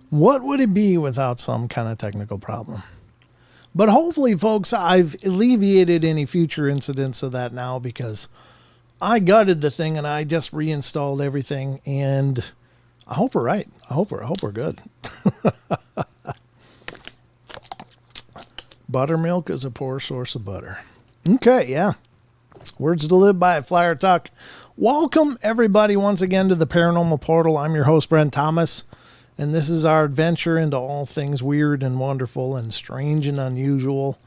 What would it be without some kind of technical problem? But hopefully, folks, I've alleviated any future incidents of that now, because I gutted the thing and I just reinstalled everything, and I hope we're right. I hope we're good. Buttermilk is a poor source of butter. Okay, yeah. Words to live by at Flyer Talk. Welcome, everybody, once again to the Paranormal Portal. I'm your host, Brent Thomas, and this is our adventure into all things weird and wonderful and strange and unusual.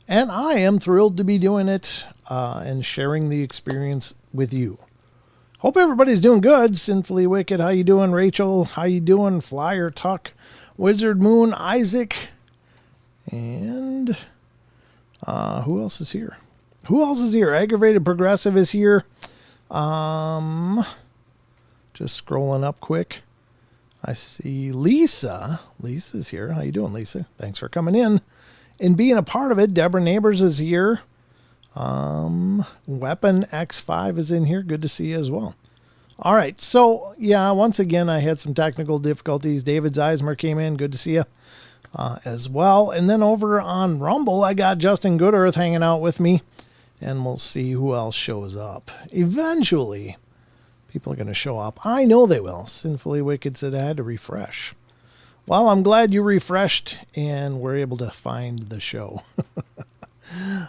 And I am thrilled to be doing it and sharing the experience with you. Hope everybody's doing good. Sinfully Wicked, how you doing? Rachel, how you doing? Flyer Talk, Wizard Moon, Isaac, and who else is here? Aggravated Progressive is here. Just scrolling up quick. I see Lisa. Lisa's here. How you doing, Lisa? Thanks for coming in and being a part of it. Deborah Neighbors is here. Weapon X5 is in here. Good to see you as well. All right. So, yeah, once again, I had some technical difficulties. David Zeismer came in. Good to see you as well. And then over on Rumble, I got Justin Goodearth hanging out with me. And we'll see who else shows up. Eventually, people are going to show up. I know they will. Sinfully Wicked said I had to refresh. Well, I'm glad you refreshed and were able to find the show.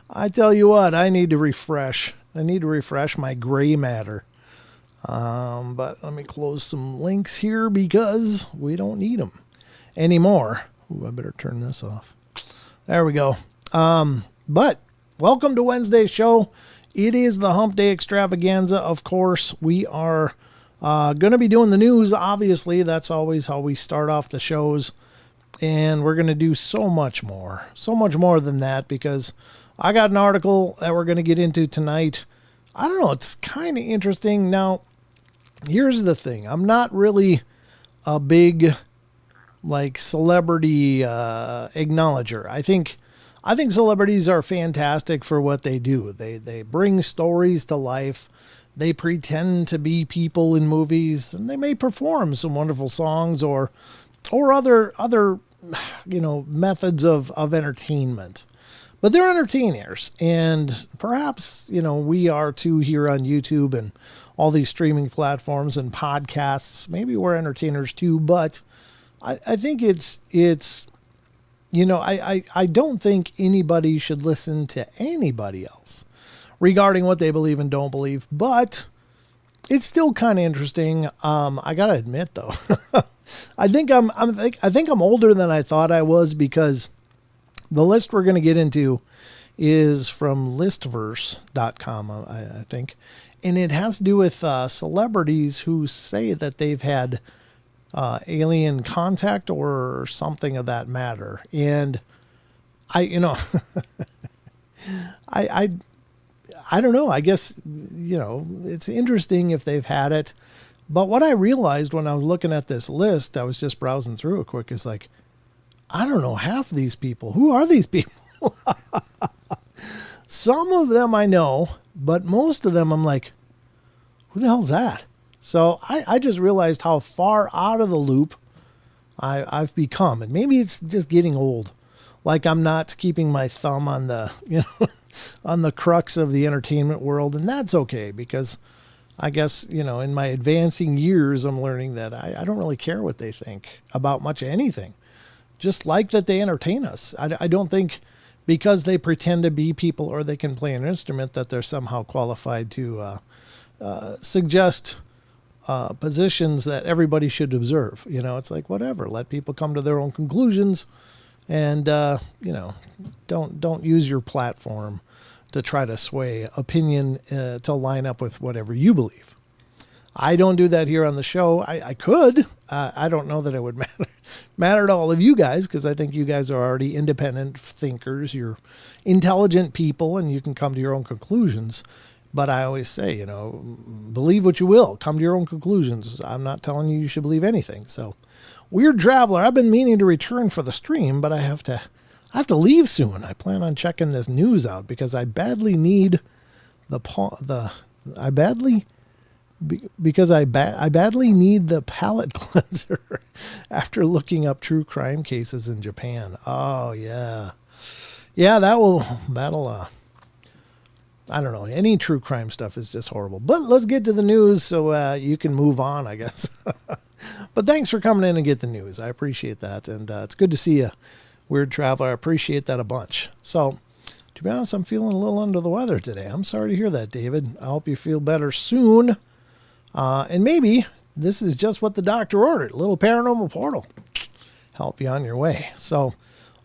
I tell you what, I need to refresh. I need to refresh my gray matter. But let me close some links here because we don't need them anymore. Ooh, I better turn this off. There we go. But welcome to Wednesday's show. It is the Hump Day Extravaganza, of course. We are going to be doing the news, obviously. That's always how we start off the shows. And we're going to do so much more than that, because I got an article that we're going to get into tonight. I don't know, it's kind of interesting. Now, here's the thing. I'm not really a big, celebrity acknowledger. I think celebrities are fantastic for what they do. They bring stories to life. They pretend to be people in movies, and they may perform some wonderful songs or or other methods of entertainment. But they're entertainers, and perhaps, we are too here on YouTube and all these streaming platforms and podcasts. Maybe we're entertainers too, but I think it's I don't think anybody should listen to anybody else regarding what they believe and don't believe, but it's still kind of interesting. I gotta admit though, I think I'm older than I thought I was, because the list we're going to get into is from listverse.com, I think. And it has to do with celebrities who say that they've had alien contact or something of that matter. And I don't know. I guess, it's interesting if they've had it. But what I realized when I was looking at this list, I was just browsing through it quick, is like, I don't know half of these people. Who are these people? Some of them I know, but most of them I'm like, who the hell's that? So I just realized how far out of the loop I've become. And maybe it's just getting old. Like I'm not keeping my thumb on the, on the crux of the entertainment world. And that's okay, because I guess, in my advancing years, I'm learning that I don't really care what they think about much of anything. Just like that they entertain us. I don't think because they pretend to be people or they can play an instrument that they're somehow qualified to suggest positions that everybody should observe. It's like, whatever. Let people come to their own conclusions, and don't use your platform to try to sway opinion to line up with whatever you believe. I don't do that here on the show. I could. I don't know that it would matter to all of you guys, because I think you guys are already independent thinkers. You're intelligent people, and you can come to your own conclusions. But I always say, believe what you will. Come to your own conclusions. I'm not telling you should believe anything. So, Weird Traveler, I've been meaning to return for the stream, but I have to leave soon. I plan on checking this news out, because I badly need I badly need the palate cleanser after looking up true crime cases in Japan. Oh yeah. Yeah, that'll I don't know. Any true crime stuff is just horrible. But let's get to the news so you can move on, I guess. But thanks for coming in and get the news. I appreciate that. And it's good to see you, Weird Traveler. I appreciate that a bunch. So, to be honest, I'm feeling a little under the weather today. I'm sorry to hear that, David. I hope you feel better soon. And maybe this is just what the doctor ordered. A little paranormal portal. Help you on your way. So,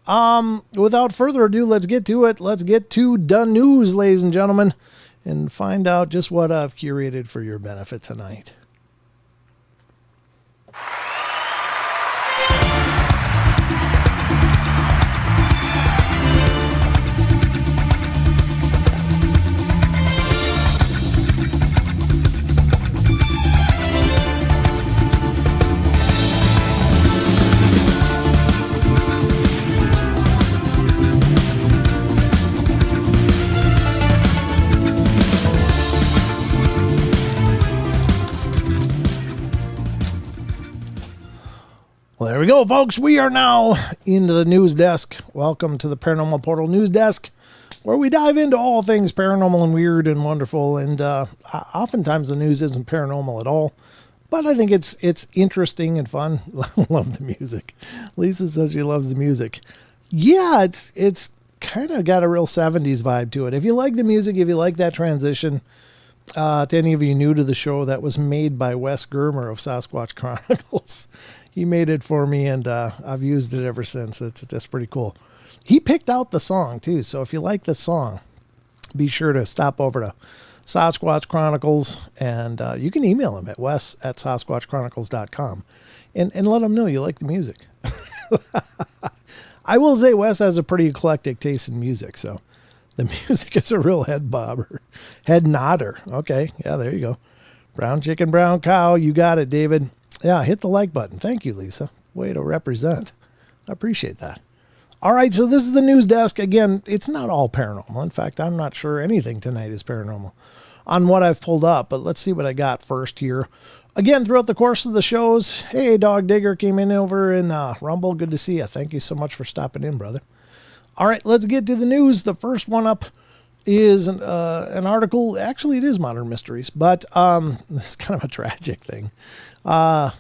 without further ado, let's get to it. Let's get to the news, ladies and gentlemen, and find out just what I've curated for your benefit tonight. Well, there we go, folks. We are now into the news desk. Welcome to the Paranormal Portal news desk, where we dive into all things paranormal and weird and wonderful. And oftentimes the news isn't paranormal at all, but I think it's interesting and fun. Love the music. Lisa says she loves the music. Yeah, it's kind of got a real 70s vibe to it. If you like the music, if you like that transition, to any of you new to the show, that was made by Wes Germer of Sasquatch Chronicles. He made it for me, and I've used it ever since. It's just pretty cool. He picked out the song, too, so if you like the song, be sure to stop over to Sasquatch Chronicles, and you can email him at wes@sasquatchchronicles.com and let him know you like the music. I will say Wes has a pretty eclectic taste in music, so the music is a real head bobber. Head nodder. Okay, yeah, there you go. Brown chicken, brown cow. You got it, David. Yeah, hit the like button. Thank you, Lisa. Way to represent. I appreciate that. All right, so this is the news desk. Again, it's not all paranormal. In fact, I'm not sure anything tonight is paranormal on what I've pulled up, but let's see what I got first here. Again, throughout the course of the shows, hey, Dog Digger came in over in Rumble. Good to see you. Thank you so much for stopping in, brother. All right, let's get to the news. The first one up is an article. Actually, it is Modern Mysteries, but this is kind of a tragic thing. I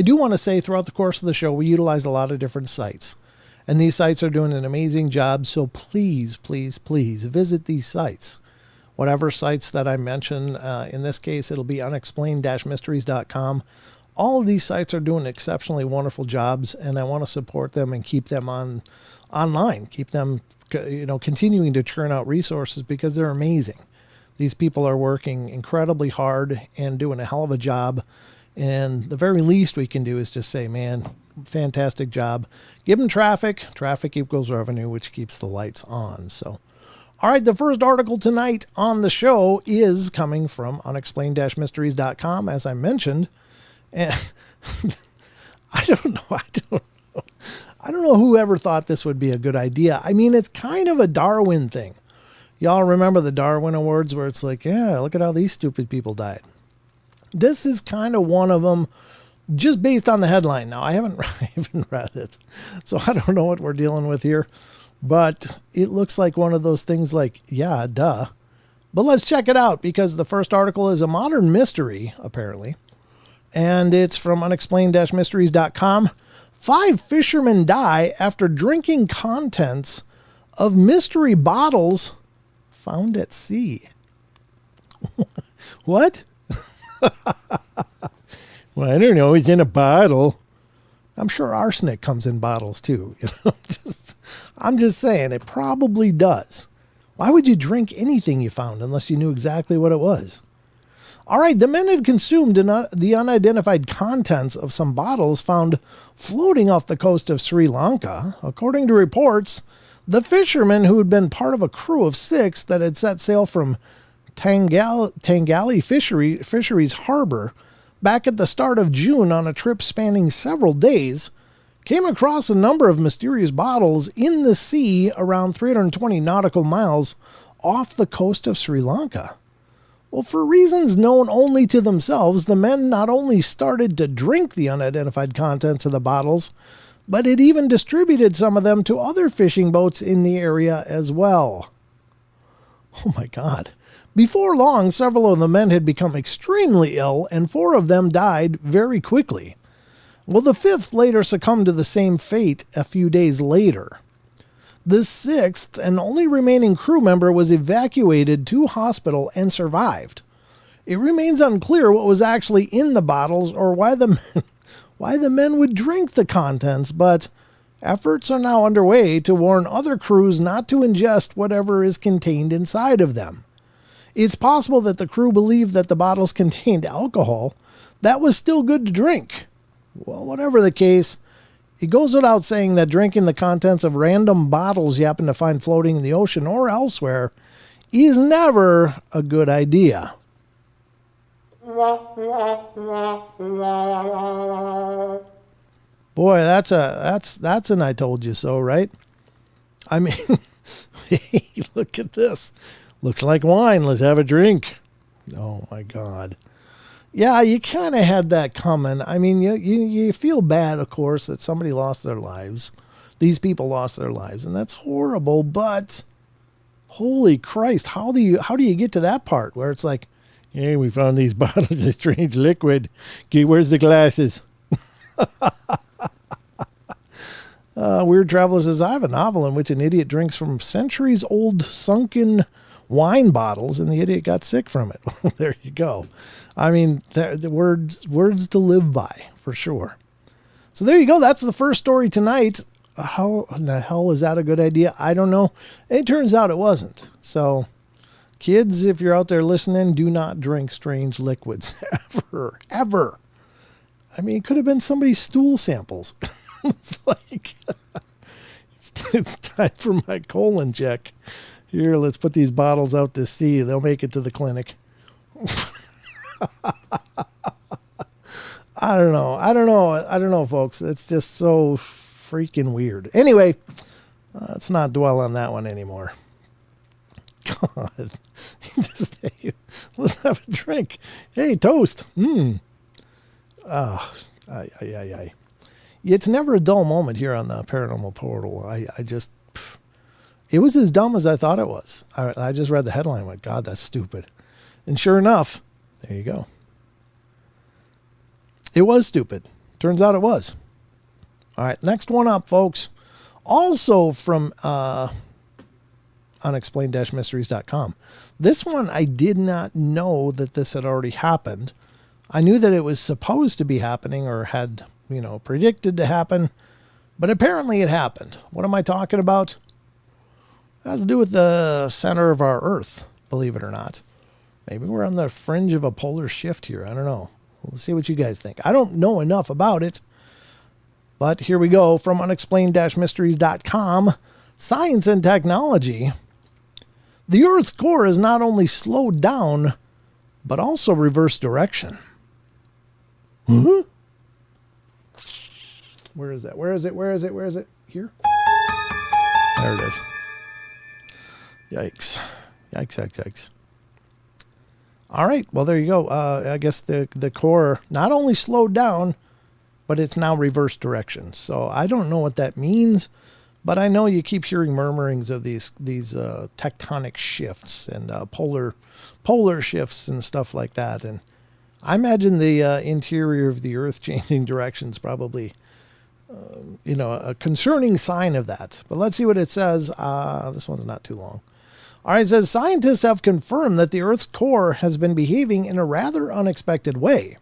do want to say throughout the course of the show, we utilize a lot of different sites. And these sites are doing an amazing job. So please, please, please visit these sites. Whatever sites that I mention, in this case, it'll be unexplained-mysteries.com. All of these sites are doing exceptionally wonderful jobs, and I want to support them and keep them online. Keep them, continuing to churn out resources because they're amazing. These people are working incredibly hard and doing a hell of a job. And the very least we can do is just say, man, fantastic job. Give them traffic. Traffic equals revenue, which keeps the lights on. So, all right, the first article tonight on the show is coming from unexplained-mysteries.com, as I mentioned. And I don't know whoever thought this would be a good idea. I mean, it's kind of a Darwin thing. Y'all remember the Darwin Awards where it's like, yeah, look at how these stupid people died. This is kind of one of them, just based on the headline. Now, I haven't read it, so I don't know what we're dealing with here. But it looks like one of those things like, yeah, duh. But let's check it out, because the first article is a modern mystery, apparently. And it's from unexplained-mysteries.com. 5 fishermen die after drinking contents of mystery bottles found at sea. What? Well, I don't know. It's in a bottle. I'm sure arsenic comes in bottles too. I'm just saying it probably does. Why would you drink anything you found unless you knew exactly what it was? All right, the men had consumed the unidentified contents of some bottles found floating off the coast of Sri Lanka. According to reports, the fishermen, who had been part of a crew of 6 that had set sail from Tangali Fisheries Harbor back at the start of June on a trip spanning several days, came across a number of mysterious bottles in the sea around 320 nautical miles off the coast of Sri Lanka. Well, for reasons known only to themselves, the men not only started to drink the unidentified contents of the bottles, but had even distributed some of them to other fishing boats in the area as well. Oh my God. Before long, several of the men had become extremely ill, and 4 of them died very quickly. Well, the 5th later succumbed to the same fate a few days later. The 6th and only remaining crew member was evacuated to hospital and survived. It remains unclear what was actually in the bottles or why the men would drink the contents, but efforts are now underway to warn other crews not to ingest whatever is contained inside of them. It's possible that the crew believed that the bottles contained alcohol that was still good to drink. Well, whatever the case, it goes without saying that drinking the contents of random bottles you happen to find floating in the ocean or elsewhere is never a good idea. Boy, that's an I told you so, right? I mean, hey, look at this. Looks like wine. Let's have a drink. Oh, my God. Yeah, you kind of had that coming. I mean, you feel bad, of course, that somebody lost their lives. These people lost their lives, and that's horrible. But holy Christ, how do you get to that part where it's like, hey, we found these bottles of strange liquid. Okay, where's the glasses? Weird Traveler says, I have a novel in which an idiot drinks from centuries-old sunken wine bottles, and the idiot got sick from it. There you go. I mean, the words to live by, for sure. So there you go. That's the first story tonight. How in the hell is that a good idea? I don't know. It turns out it wasn't. So, kids, if you're out there listening, do not drink strange liquids. Ever. I mean, it could have been somebody's stool samples. It's like, it's time for my colon check. Here, let's put these bottles out to sea. They'll make it to the clinic. I don't know, folks. It's just so freaking weird. Anyway, let's not dwell on that one anymore. God. Just, hey, let's have a drink. Hey, toast. It's never a dull moment here on the Paranormal Portal. It was as dumb as I thought it was. I just read the headline and went, God, that's stupid. And sure enough, there you go. It was stupid. Turns out it was. All right, next one up, folks. Also from unexplained-mysteries.com. This one, I did not know that this had already happened. I knew that it was supposed to be happening or had, predicted to happen, but apparently it happened. What am I talking about? It has to do with the center of our Earth, believe it or not. Maybe we're on the fringe of a polar shift here. I don't know. We'll see what you guys think. I don't know enough about it, but here we go from unexplained-mysteries.com. Science and technology. The Earth's core is not only slowed down, but also reversed direction. Mm-hmm. Where is that? Where is it? Where is it? Where is it? Here? There it is. Yikes. Yikes. All right. Well, there you go. I guess the core not only slowed down, but it's now reversed direction. So I don't know what that means, but I know you keep hearing murmurings of these tectonic shifts and polar shifts and stuff like that. And I imagine the interior of the Earth changing directions probably, a concerning sign of that. But let's see what it says. This one's not too long. All right, it says, scientists have confirmed that the Earth's core has been behaving in a rather unexpected way.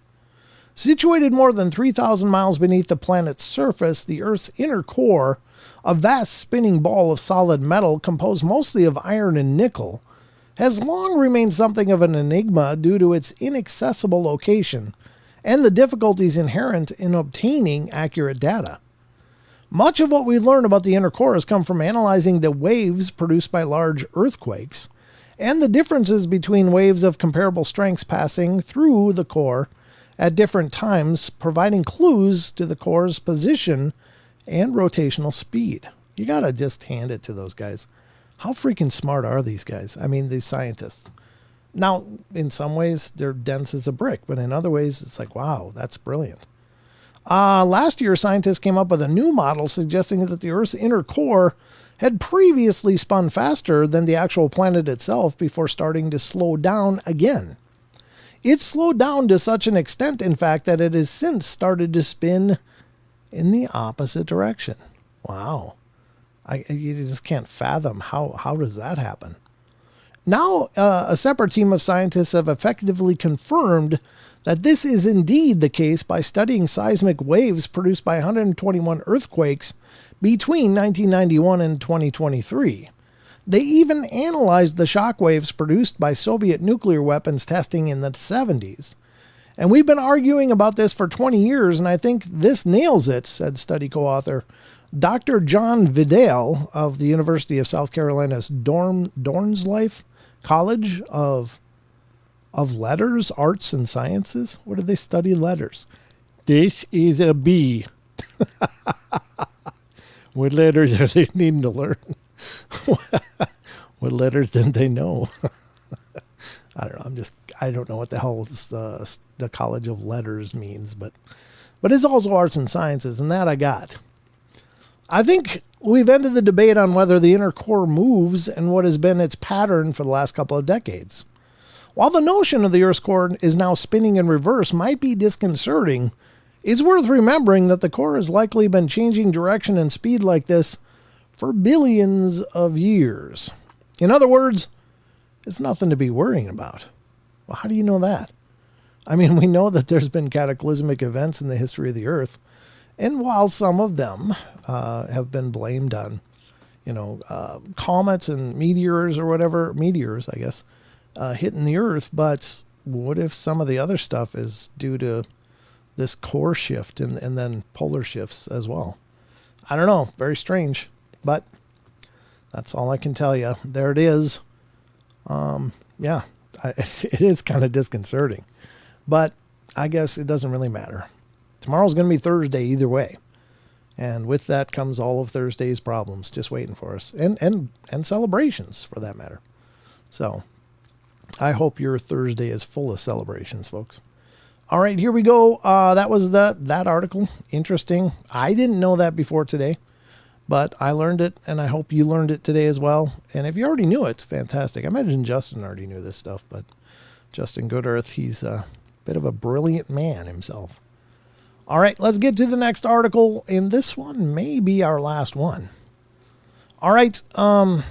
Situated more than 3,000 miles beneath the planet's surface, the Earth's inner core, a vast spinning ball of solid metal composed mostly of iron and nickel, has long remained something of an enigma due to its inaccessible location and the difficulties inherent in obtaining accurate data. Much of what we learn about the inner core has come from analyzing the waves produced by large earthquakes and the differences between waves of comparable strengths passing through the core at different times, providing clues to the core's position and rotational speed. You gotta just hand it to those guys. How freaking smart are these guys? I mean, these scientists. Now, in some ways, they're dense as a brick, but in other ways, it's like, wow, that's brilliant. Last year, scientists came up with a new model suggesting that the Earth's inner core had previously spun faster than the actual planet itself before starting to slow down again. It slowed down to such an extent, in fact, that it has since started to spin in the opposite direction. Wow. You just can't fathom how does that happen. Now, a separate team of scientists have effectively confirmed that this is indeed the case by studying seismic waves produced by 121 earthquakes between 1991 and 2023. They even analyzed the shock waves produced by Soviet nuclear weapons testing in the 70s. And we've been arguing about this for 20 years, and I think this nails it, said study co-author Dr. John Vidal of the University of South Carolina's Dornslife College of Letters, Arts, and Sciences. What do they study? Letters. This is a B. What letters are they needing to learn? What letters didn't they know? I don't know. I don't know what the hell the College of Letters means, but it's also Arts and Sciences, and that I got. I think we've ended the debate on whether the inner core moves and what has been its pattern for the last couple of decades. While the notion of the Earth's core is now spinning in reverse might be disconcerting, it's worth remembering that the core has likely been changing direction and speed like this for billions of years. In other words, it's nothing to be worrying about. Well, how do you know that? I mean, we know that there's been cataclysmic events in the history of the Earth, and while some of them have been blamed on, comets and meteors, I guess, hitting the Earth, but what if some of the other stuff is due to this core shift and then polar shifts as well? I don't know. Very strange, but that's all I can tell you. There it is. It is kind of disconcerting, but I guess it doesn't really matter. Tomorrow's going to be Thursday either way. And with that comes all of Thursday's problems just waiting for us, and celebrations for that matter. So I hope your Thursday is full of celebrations, folks. All right, here we go. That was that article. Interesting. I didn't know that before today, but I learned it, and I hope you learned it today as well. And if you already knew it, it's fantastic. I imagine Justin already knew this stuff, but Justin Goodearth, he's a bit of a brilliant man himself. All right, let's get to the next article, and this one may be our last one. All right. Oh,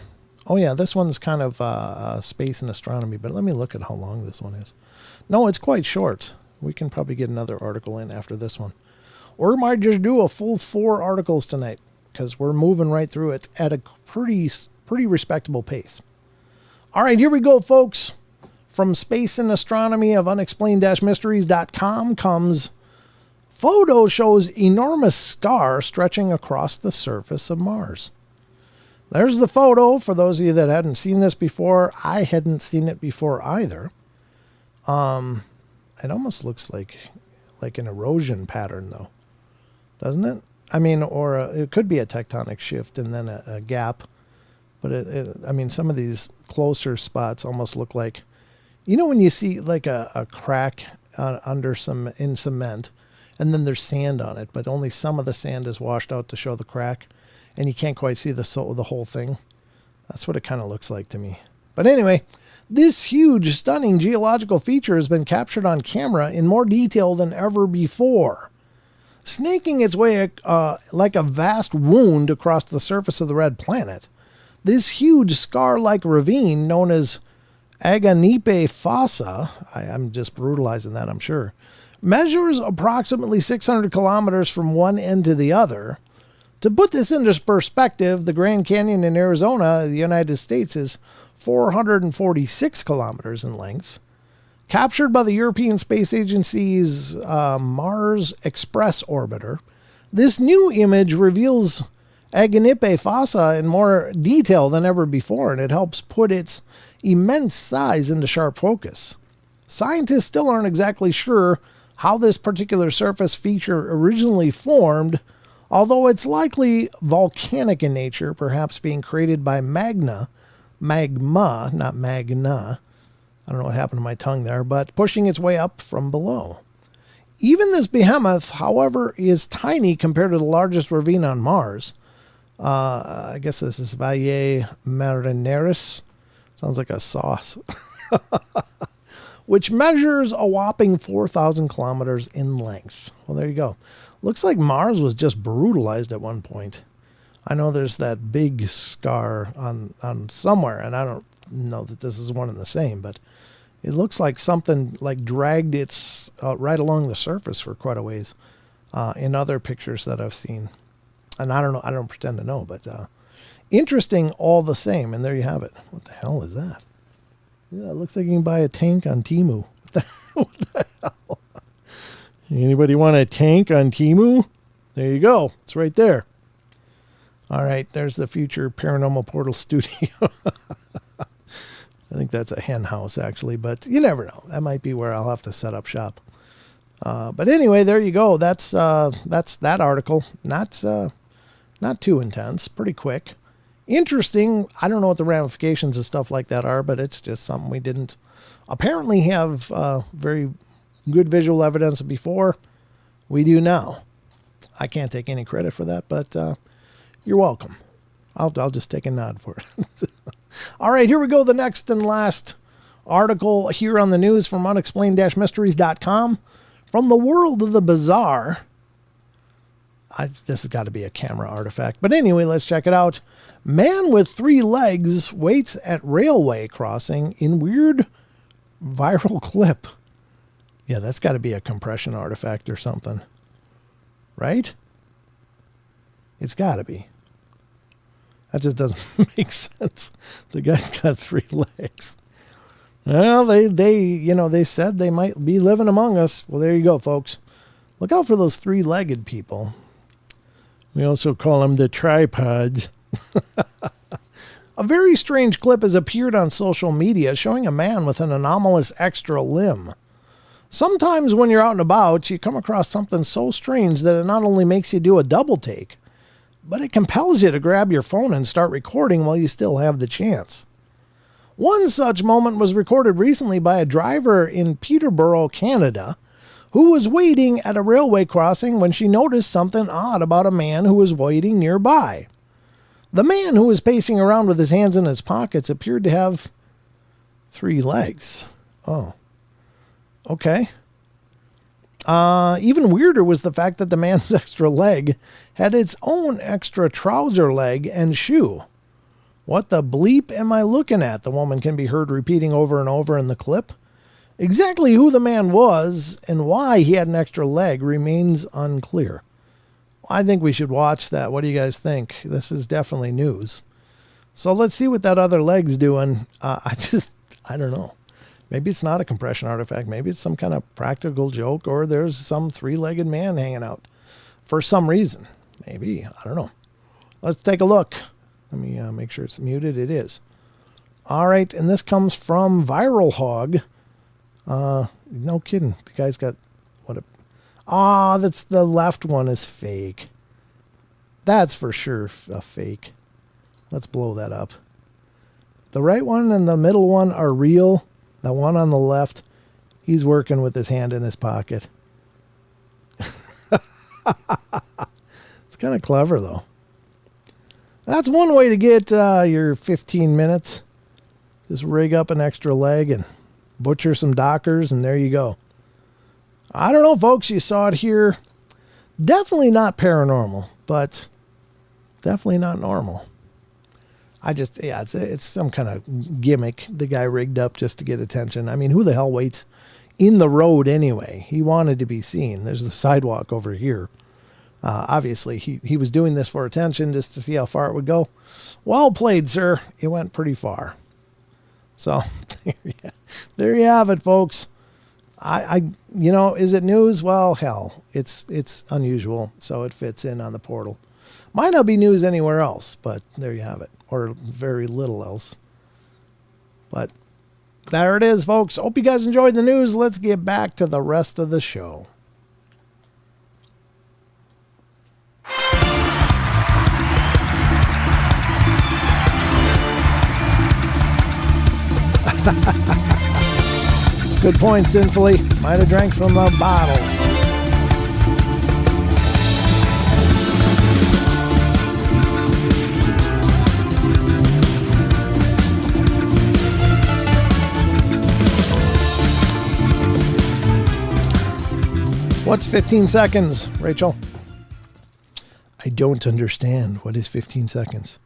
yeah, this one's kind of space and astronomy, but let me look at how long this one is. No, it's quite short. We can probably get another article in after this one. Or we might just do a full 4 articles tonight because we're moving right through it at a pretty respectable pace. All right, here we go, folks. From Space and Astronomy of Unexplained-Mysteries.com comes photo shows enormous scar stretching across the surface of Mars. There's the photo. For those of you that hadn't seen this before, I hadn't seen it before either. It almost looks like an erosion pattern, though, doesn't it? I mean, or it could be a tectonic shift and then a gap. But I mean, some of these closer spots almost look like, you know, when you see like a crack under in cement, and then there's sand on it, but only some of the sand is washed out to show the crack, and you can't quite see the whole thing. That's what it kind of looks like to me. But anyway, this huge, stunning geological feature has been captured on camera in more detail than ever before. Snaking its way like a vast wound across the surface of the red planet, this huge scar-like ravine known as Aganepe Fossa, I'm just brutalizing that, I'm sure, measures approximately 600 kilometers from one end to the other. To put this into perspective, the Grand Canyon in Arizona, the United States, is 446 kilometers in length. Captured by the European Space Agency's Mars Express orbiter, this new image reveals Aganepe Fossa in more detail than ever before, and it helps put its immense size into sharp focus. Scientists still aren't exactly sure how this particular surface feature originally formed, although it's likely volcanic in nature, perhaps being created by magma, not magna. I don't know what happened to my tongue there, but pushing its way up from below. Even this behemoth, however, is tiny compared to the largest ravine on Mars. I guess this is Valle Marineris. Sounds like a sauce. Which measures a whopping 4,000 kilometers in length. Well, there you go. Looks like Mars was just brutalized at one point. I know there's that big scar on somewhere, and I don't know that this is one and the same, but it looks like something like dragged its right along the surface for quite a ways in other pictures that I've seen. And I don't know, I don't pretend to know, but interesting all the same. And there you have it. What the hell is that? Yeah, it looks like you can buy a tank on Temu. What the hell? Anybody want a tank on Temu? There you go. It's right there. All right, there's the future Paranormal Portal studio. I think that's a hen house, actually, but you never know. That might be where I'll have to set up shop. But anyway, there you go. That's that article. Not too intense. Pretty quick. Interesting. I don't know what the ramifications and stuff like that are, but it's just something we didn't apparently have very good visual evidence before. We do now. I can't take any credit for that, but you're welcome. I'll just take a nod for it. All right, here we go. The next and last article here on the news from unexplained-mysteries.com. From the world of the bizarre. This has got to be a camera artifact. But anyway, let's check it out. Man with 3 legs waits at railway crossing in weird viral clip. Yeah, that's got to be a compression artifact or something. Right? It's got to be. That just doesn't make sense. The guy's got 3 legs. Well, they said they might be living among us. Well, there you go, folks. Look out for those 3-legged people. We also call them the tripods. A very strange clip has appeared on social media showing a man with an anomalous extra limb. Sometimes when you're out and about, you come across something so strange that it not only makes you do a double take, but it compels you to grab your phone and start recording while you still have the chance. One such moment was recorded recently by a driver in Peterborough, Canada, who was waiting at a railway crossing when she noticed something odd about a man who was waiting nearby. The man who was pacing around with his hands in his pockets appeared to have 3 legs. Oh, okay. Even weirder was the fact that the man's extra leg had its own extra trouser leg and shoe. What the bleep am I looking at? The woman can be heard repeating over and over in the clip. Exactly who the man was and why he had an extra leg remains unclear. I think we should watch that. What do you guys think? This is definitely news. So let's see what that other leg's doing. I don't know. Maybe it's not a compression artifact. Maybe it's some kind of practical joke, or there's some 3-legged man hanging out for some reason. Maybe. I don't know. Let's take a look. Let me make sure it's muted. It is. All right. And this comes from Viral Hog. No kidding. The guy's got what a... that's the left one is fake. That's for sure a fake. Let's blow that up. The right one and the middle one are real. The one on the left, he's working with his hand in his pocket. It's kind of clever, though. That's one way to get your 15 minutes. Just rig up an extra leg and butcher some dockers, and there you go. I don't know, folks. You saw it here. Definitely not paranormal, but definitely not normal. It's some kind of gimmick the guy rigged up just to get attention. I mean, who the hell waits in the road anyway? He wanted to be seen. There's the sidewalk over here. Obviously, he was doing this for attention just to see how far it would go. Well played, sir. It went pretty far. So there you have it, folks. Is it news? Well, hell, it's unusual, so it fits in on the portal. Might not be news anywhere else, but there you have it, or very little else. But there it is, folks. Hope you guys enjoyed the news. Let's get back to the rest of the show. Good point, Sinfully. Might have drank from the bottles. What's 15 seconds, Rachel? I don't understand. What is 15 seconds?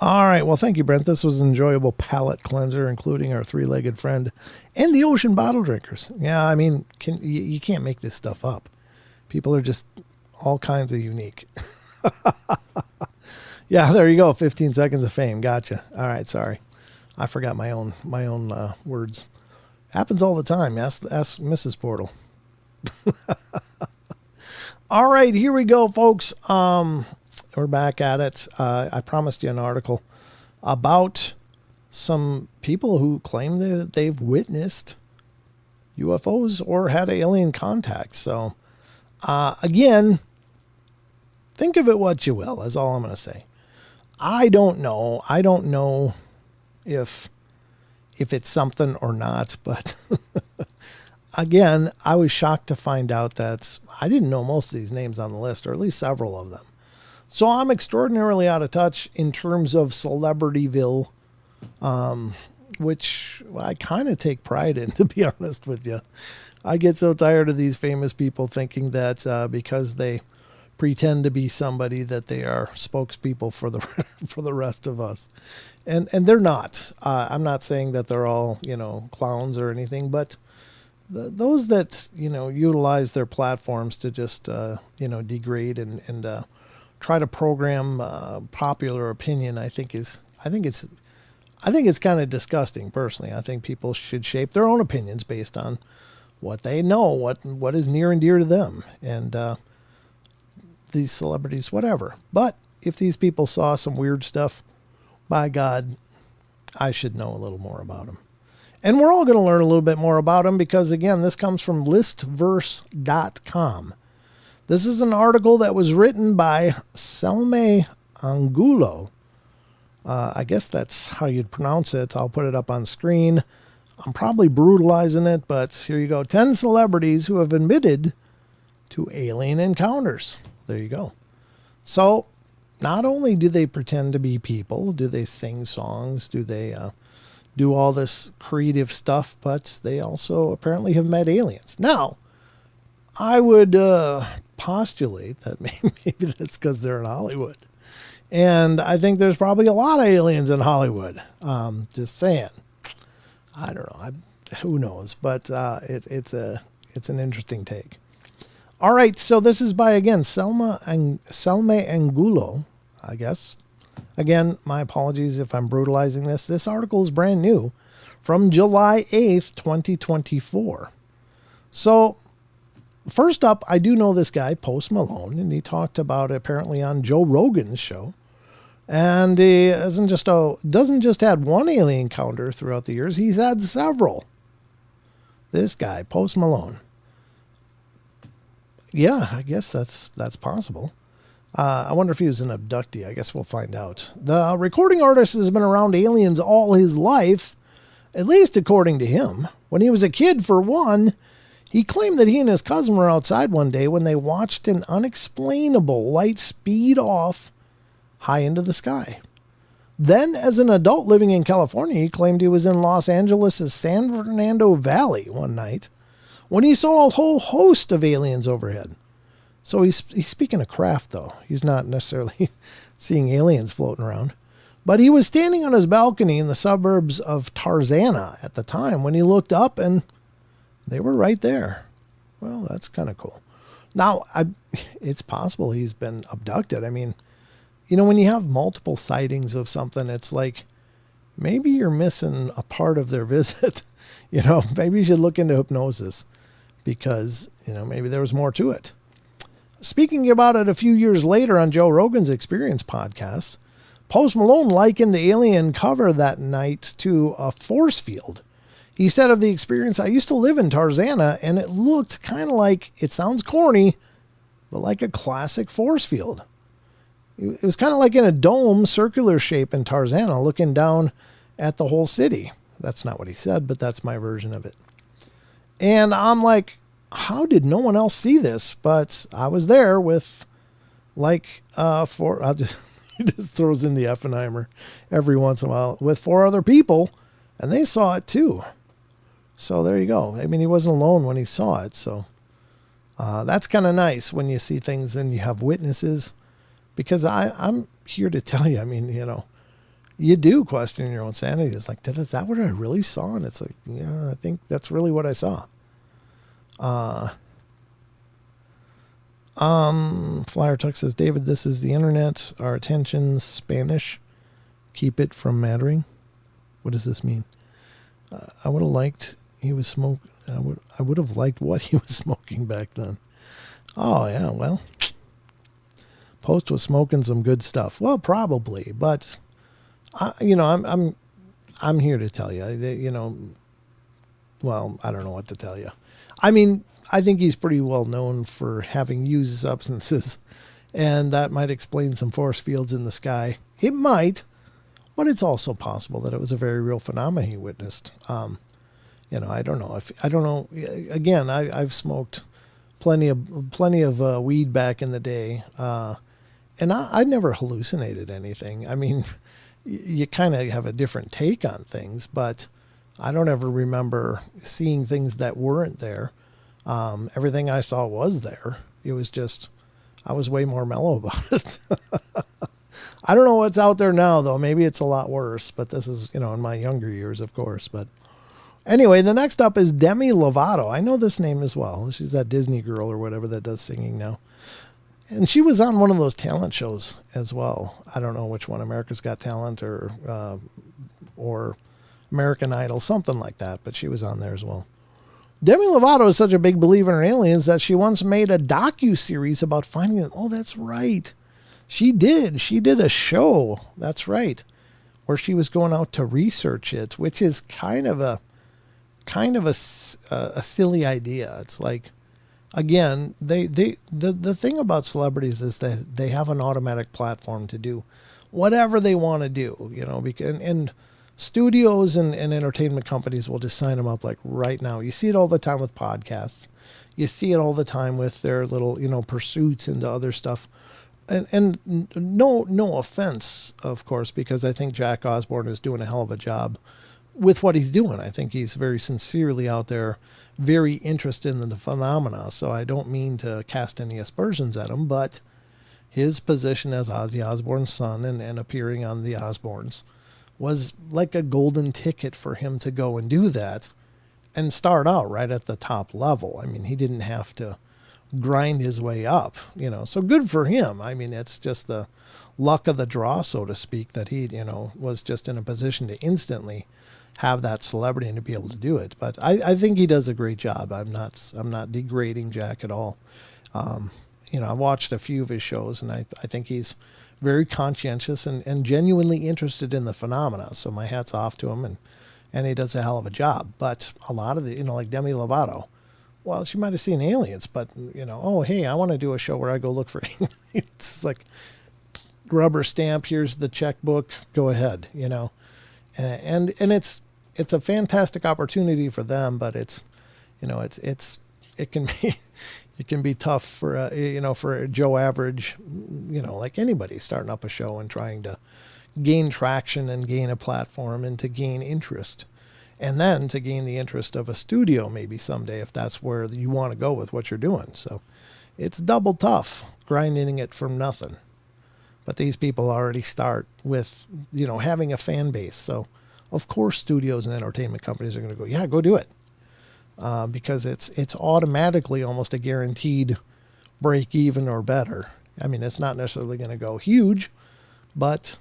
All right. Well, thank you, Brent. This was an enjoyable palate cleanser, including our 3-legged friend and the ocean bottle drinkers. Yeah, I mean, you can't make this stuff up. People are just all kinds of unique. Yeah, there you go. 15 seconds of fame. Gotcha. All right. Sorry. I forgot my own words. Happens all the time. Ask Mrs. Portal. All right, here we go, folks. We're back at it. I promised you an article about some people who claim that they've witnessed UFOs or had alien contact. So, again, think of it what you will, is all I'm going to say. I don't know. I don't know if it's something or not, but again, I was shocked to find out that I didn't know most of these names on the list, or at least several of them. So I'm extraordinarily out of touch in terms of Celebrityville, which I kind of take pride in, to be honest with you. I get so tired of these famous people thinking that because they pretend to be somebody that they are spokespeople for the rest of us. And they're not. I'm not saying that they're all, clowns or anything, but those that, utilize their platforms to just, degrade and try to program popular opinion, I think it's kind of disgusting, personally. I think people should shape their own opinions based on what they know, what is near and dear to them, and these celebrities, whatever. But if these people saw some weird stuff, by God, I should know a little more about them. And we're all going to learn a little bit more about them because, again, this comes from listverse.com. This is an article that was written by Selme Angulo. I guess that's how you'd pronounce it. I'll put it up on screen. I'm probably brutalizing it, but here you go. 10 celebrities who have admitted to alien encounters. There you go. So not only do they pretend to be people, do they sing songs, do they do all this creative stuff, but they also apparently have met aliens. Now, I would postulate that maybe that's because they're in Hollywood. And I think there's probably a lot of aliens in Hollywood. Just saying. I don't know. Who knows? But it's an interesting take. All right. So this is by, again, Selma Angulo, I guess. Again, my apologies if I'm brutalizing this. This article is brand new from July 8th, 2024. So first up, I do know this guy, Post Malone, and he talked about it apparently on Joe Rogan's show. And he doesn't just had one alien encounter throughout the years. He's had several. This guy, Post Malone. Yeah, I guess that's possible. I wonder if he was an abductee. I guess we'll find out. The recording artist has been around aliens all his life, at least according to him. When he was a kid, for one, he claimed that he and his cousin were outside one day when they watched an unexplainable light speed off high into the sky. Then, as an adult living in California, he claimed he was in Los Angeles' San Fernando Valley one night when he saw a whole host of aliens overhead. So he's speaking of craft, though. He's not necessarily seeing aliens floating around. But he was standing on his balcony in the suburbs of Tarzana at the time when he looked up and they were right there. Well, that's kind of cool. Now, it's possible he's been abducted. I mean, you know, when you have multiple sightings of something, it's like maybe you're missing a part of their visit. You know, maybe you should look into hypnosis because, you know, maybe there was more to it. Speaking about it a few years later on Joe Rogan's Experience podcast, Post Malone likened the alien cover that night to a force field. He said of the experience, I used to live in Tarzana and it looked kind of like, it sounds corny, but like a classic force field. It was kind of like in a dome, circular shape in Tarzana, looking down at the whole city. That's not what he said, but that's my version of it. And I'm like, how did no one else see this? But I was there with like he just throws in the Effenheimer every once in a while with 4 other people, and they saw it too. So there you go. I mean, he wasn't alone when he saw it. So that's kind of nice when you see things and you have witnesses. Because I'm here to tell you, I mean, you know, you do question your own sanity. It's like, is that what I really saw? And it's like, yeah, I think that's really what I saw. Flyer Tuck says, David, this is the internet. Our attention Spanish. Keep it from mattering. What does this mean? I would have liked he was smoke. I would have liked what he was smoking back then. Oh yeah, well. Post was smoking some good stuff. Well, probably, but I'm here to tell you. You know, well, I don't know what to tell you. I mean, I think he's pretty well known for having used substances, and that might explain some force fields in the sky. It might, but it's also possible that it was a very real phenomenon he witnessed. You know, I don't know. Again, I've smoked plenty of weed back in the day. And I never hallucinated anything. I mean, you kind of have a different take on things, but I don't ever remember seeing things that weren't there. Everything I saw was there. It was just, I was way more mellow about it. I don't know what's out there now, though. Maybe it's a lot worse, but this is, you know, in my younger years, of course. But anyway, the next up is Demi Lovato. I know this name as well. She's that Disney girl or whatever that does singing now. And she was on one of those talent shows as well. I don't know which one, America's Got Talent or American Idol, something like that. But she was on there as well. Demi Lovato is such a big believer in aliens that she once made a docu-series about finding them. Oh, that's right. She did. She did a show. That's right. Where she was going out to research it, which is kind of a silly idea. It's like, again, the thing about celebrities is that they have an automatic platform to do whatever they want to do, you know, and studios and entertainment companies will just sign them up like right now. You see it all the time with podcasts. You see it all the time with their little, pursuits into other stuff. And no offense, of course, because I think Jack Osborne is doing a hell of a job with what he's doing. I think he's very sincerely out there, very interested in the phenomena. So I don't mean to cast any aspersions at him, but his position as Ozzy Osbourne's son and appearing on the Osbournes was like a golden ticket for him to go and do that and start out right at the top level. I mean, he didn't have to grind his way up, so good for him. I mean, it's just the luck of the draw, so to speak, that he, was just in a position to instantly have that celebrity and to be able to do it. But I think he does a great job. I'm not degrading Jack at all. I've watched a few of his shows, and I think he's very conscientious and genuinely interested in the phenomena. So my hat's off to him, and he does a hell of a job. But a lot of the, like Demi Lovato, well, she might have seen aliens, but, oh, hey, I want to do a show where I go look for aliens. It's like rubber stamp, here's the checkbook, go ahead, And it's a fantastic opportunity for them, but it can be it can be tough for for a Joe Average, like anybody starting up a show and trying to gain traction and gain a platform and to gain interest. And then to gain the interest of a studio maybe someday if that's where you want to go with what you're doing. So it's double tough grinding it from nothing. But these people already start with, having a fan base. So of course studios and entertainment companies are going to go, yeah, go do it. Because it's automatically almost a guaranteed break even or better. I mean, it's not necessarily going to go huge, but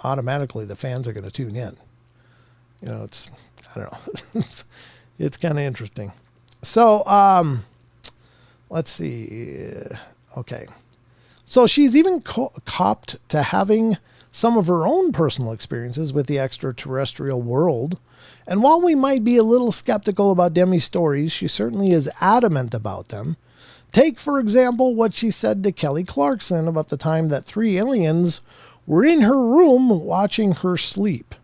automatically the fans are going to tune in. I don't know. It's kind of interesting. So, let's see. Okay. So she's even copped to having some of her own personal experiences with the extraterrestrial world. And while we might be a little skeptical about Demi's stories, she certainly is adamant about them. Take, for example, what she said to Kelly Clarkson about the time that 3 aliens were in her room watching her sleep.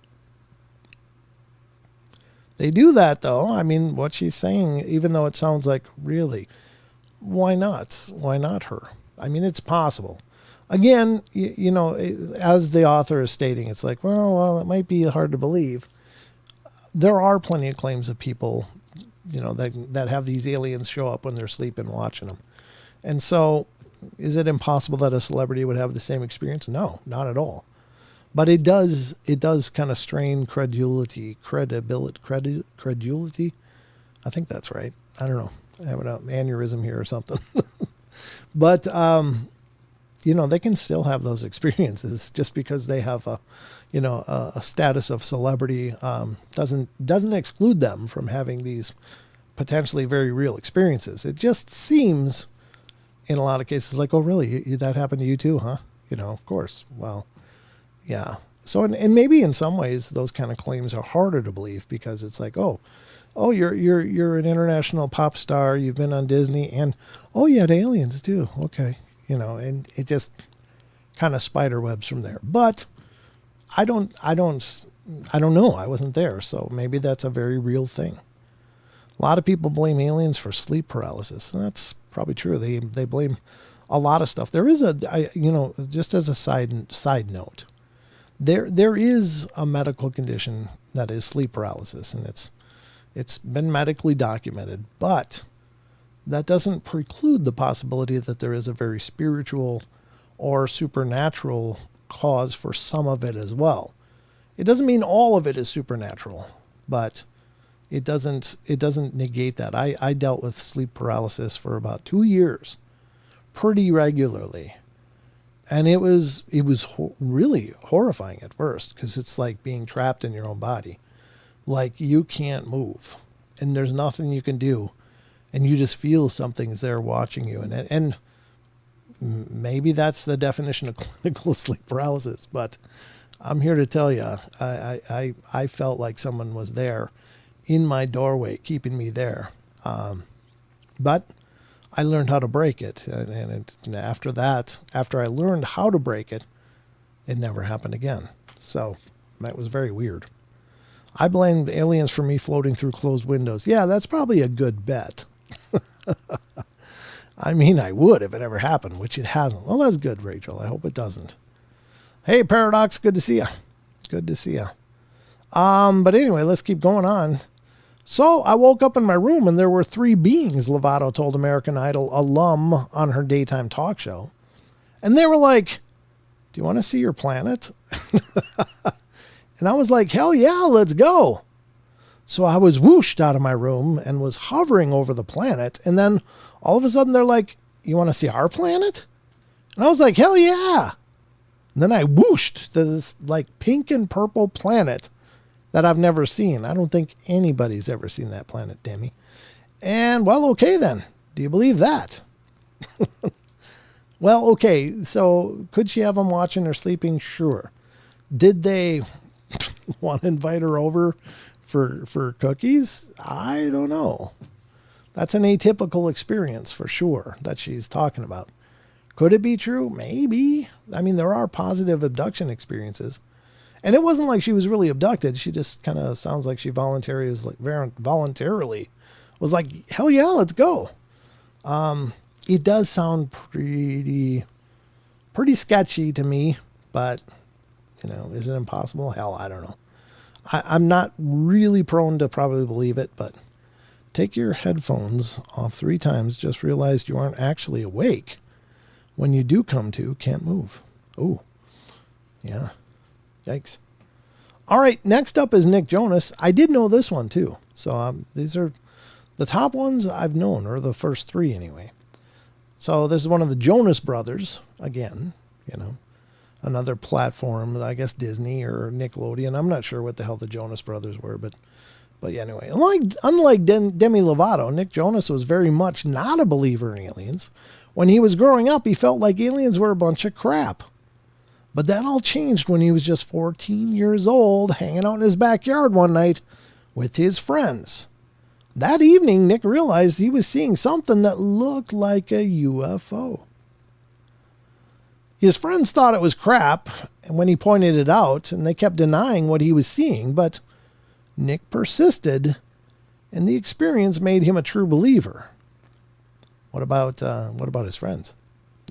They do that, though. I mean, what she's saying, even though it sounds like, really, why not? Why not her? I mean, it's possible. Again, as the author is stating, it's like, well, it might be hard to believe. There are plenty of claims of people, that have these aliens show up when they're sleeping watching them. And so, is it impossible that a celebrity would have the same experience? No, not at all. But it does kind of strain credibility. I think that's right. I don't know. I have an aneurysm here or something. But, they can still have those experiences just because they have a status of celebrity, doesn't exclude them from having these potentially very real experiences. It just seems in a lot of cases like, oh, really? That happened to you too, huh? Of course. Well, yeah. So, and maybe in some ways those kind of claims are harder to believe because it's like, oh, you're an international pop star. You've been on Disney and, oh, you had aliens too. Okay. And it just kind of spider webs from there. But I don't know. I wasn't there. So maybe that's a very real thing. A lot of people blame aliens for sleep paralysis. And that's probably true. They blame a lot of stuff. There is just as a side note, there is a medical condition that is sleep paralysis, and it's been medically documented, but that doesn't preclude the possibility that there is a very spiritual or supernatural cause for some of it as well. It doesn't mean all of it is supernatural, but it doesn't negate that. I dealt with sleep paralysis for about 2 years pretty regularly. And it was really horrifying at first because it's like being trapped in your own body. Like you can't move and there's nothing you can do. And you just feel something's there watching you. And maybe that's the definition of clinical sleep paralysis. But I'm here to tell you, I felt like someone was there in my doorway, keeping me there. But I learned how to break it. And after that, after I learned how to break it, it never happened again. So That was very weird. I blamed aliens for me floating through closed windows. Yeah, that's probably a good bet. I mean, I would if it ever happened, which it hasn't. Well, that's good, Rachel. I hope it doesn't. Hey, Paradox, good to see you. Good to see you. But anyway, let's keep going on. So I woke up in my room and there were 3 beings, Lovato told American Idol alum on her daytime talk show. And they were like, do you want to see your planet? And I was like, hell yeah, let's go. So I was whooshed out of my room and was hovering over the planet. And then all of a sudden they're like, you want to see our planet? And I was like, hell yeah. And then I whooshed to this like pink and purple planet that I've never seen. I don't think anybody's ever seen that planet, Demi. And well, okay then. Do you believe that? Well, okay. So could she have them watching or sleeping? Sure. Did they want to invite her over for cookies? I don't know. That's an atypical experience for sure that she's talking about. Could it be true? Maybe. I mean, there are positive abduction experiences. And it wasn't like she was really abducted. She just kind of sounds like she voluntarily was like, hell yeah, let's go. It does sound pretty sketchy to me, but you know, is it impossible? Hell, I don't know. I'm not really prone to probably believe it, but take your headphones off 3 times. Just realize you aren't actually awake. When you do come to, can't move. Oh, yeah. Yikes. All right, next up is Nick Jonas. I did know this one too. So these are the top ones I've known, or the first 3 anyway. So this is one of the Jonas brothers, again, you know. Another platform, I guess Disney or Nickelodeon. I'm not sure what the hell the Jonas Brothers were, but yeah, anyway. Unlike Demi Lovato, Nick Jonas was very much not a believer in aliens. When he was growing up, he felt like aliens were a bunch of crap. But that all changed when he was just 14 years old, hanging out in his backyard one night with his friends. That evening, Nick realized he was seeing something that looked like a UFO. His friends thought it was crap and when he pointed it out, and they kept denying what he was seeing, but Nick persisted, and the experience made him a true believer. What about his friends?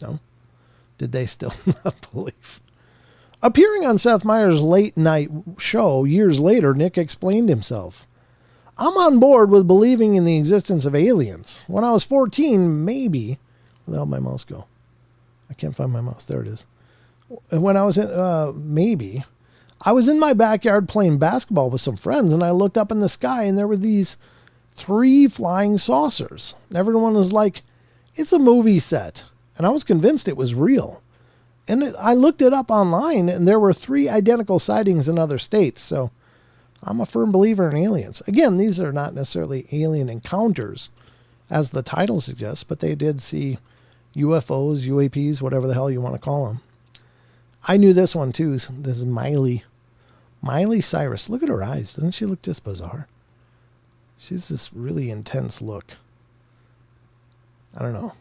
No? Did they still not believe? Appearing on Seth Meyers' late night show years later, Nick explained himself. I'm on board with believing in the existence of aliens. When I was 14, maybe. Where the hell did my mouse go? I can't find my mouse. There it is. When I was maybe, I was in my backyard playing basketball with some friends, and I looked up in the sky, and there were these 3 flying saucers. Everyone was like, it's a movie set. And I was convinced it was real. And I looked it up online, and there were 3 identical sightings in other states. So I'm a firm believer in aliens. Again, these are not necessarily alien encounters, as the title suggests, but they did see UFOs, UAPs, whatever the hell you want to call them. I knew this one too. This is Miley Cyrus. Look at her eyes. Doesn't she look just bizarre? She's this really intense look. I don't know.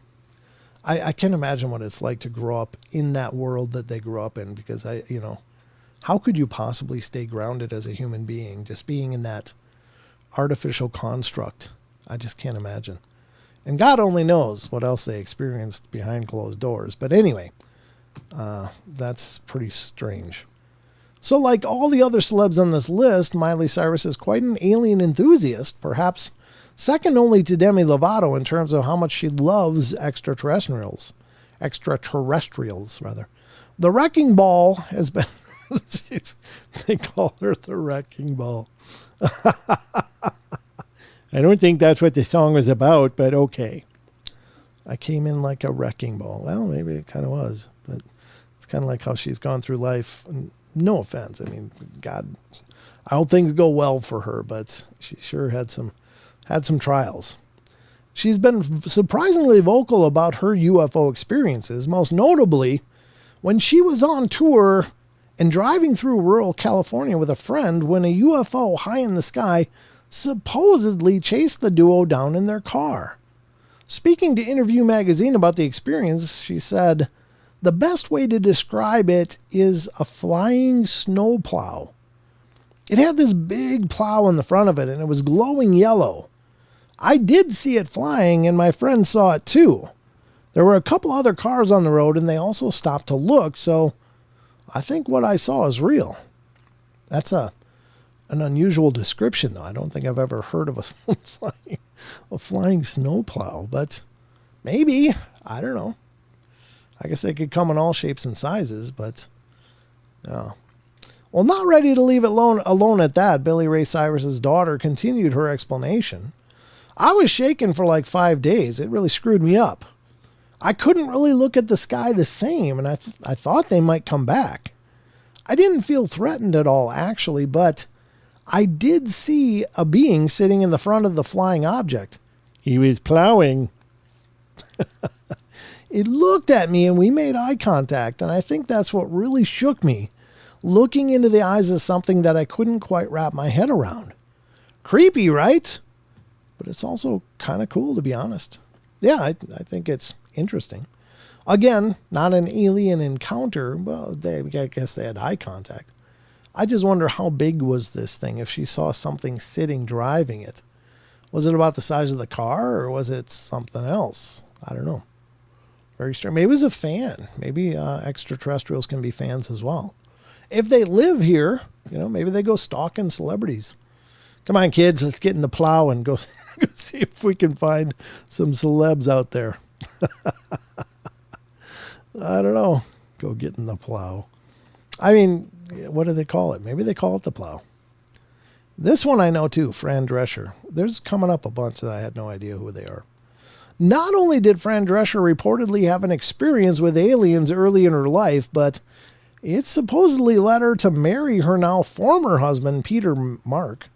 I can't imagine what it's like to grow up in that world that they grew up in, because how could you possibly stay grounded as a human being, just being in that artificial construct? I just can't imagine. And God only knows what else they experienced behind closed doors. But anyway, that's pretty strange. So like all the other celebs on this list, Miley Cyrus is quite an alien enthusiast, perhaps second only to Demi Lovato in terms of how much she loves extraterrestrials. The Wrecking Ball has been... they call her the Wrecking Ball. I don't think that's what the song was about, but okay. I came in like a wrecking ball. Well, maybe it kind of was, but it's kind of like how she's gone through life. No offense. I mean, God, I hope things go well for her, but she sure had some trials. She's been surprisingly vocal about her UFO experiences, most notably when she was on tour and driving through rural California with a friend when a UFO high in the sky supposedly chased the duo down in their car. Speaking to Interview magazine about the experience, she said, "The best way to describe it is a flying snowplow. It had this big plow in the front of it, and it was glowing yellow. I did see it flying, and my friend saw it too. There were a couple other cars on the road, and they also stopped to look, so I think what I saw is real. That's an unusual description, though. I don't think I've ever heard of a flying snowplow, but maybe. I don't know. I guess they could come in all shapes and sizes, but no. Well, not ready to leave it alone at that, Billy Ray Cyrus's daughter continued her explanation. I was shaken for like 5 days. It really screwed me up. I couldn't really look at the sky the same, and I thought they might come back. I didn't feel threatened at all, actually, but I did see a being sitting in the front of the flying object. He was plowing. It looked at me, and we made eye contact, and I think that's what really shook me, looking into the eyes of something that I couldn't quite wrap my head around. Creepy, right? But it's also kind of cool, to be honest. Yeah, I think it's interesting. Again, not an alien encounter. Well, I guess they had eye contact. I just wonder how big was this thing if she saw something sitting driving it. Was it about the size of the car, or was it something else? I don't know. Very strange. Maybe it was a fan. Maybe extraterrestrials can be fans as well. If they live here, maybe they go stalking celebrities. Come on, kids, let's get in the plow and go see if we can find some celebs out there. I don't know. Go get in the plow. I mean, what do they call it? Maybe they call it the plow. This one I know too, Fran Drescher. There's coming up a bunch that I had no idea who they are. Not only did Fran Drescher reportedly have an experience with aliens early in her life, but it supposedly led her to marry her now former husband, Peter Mark.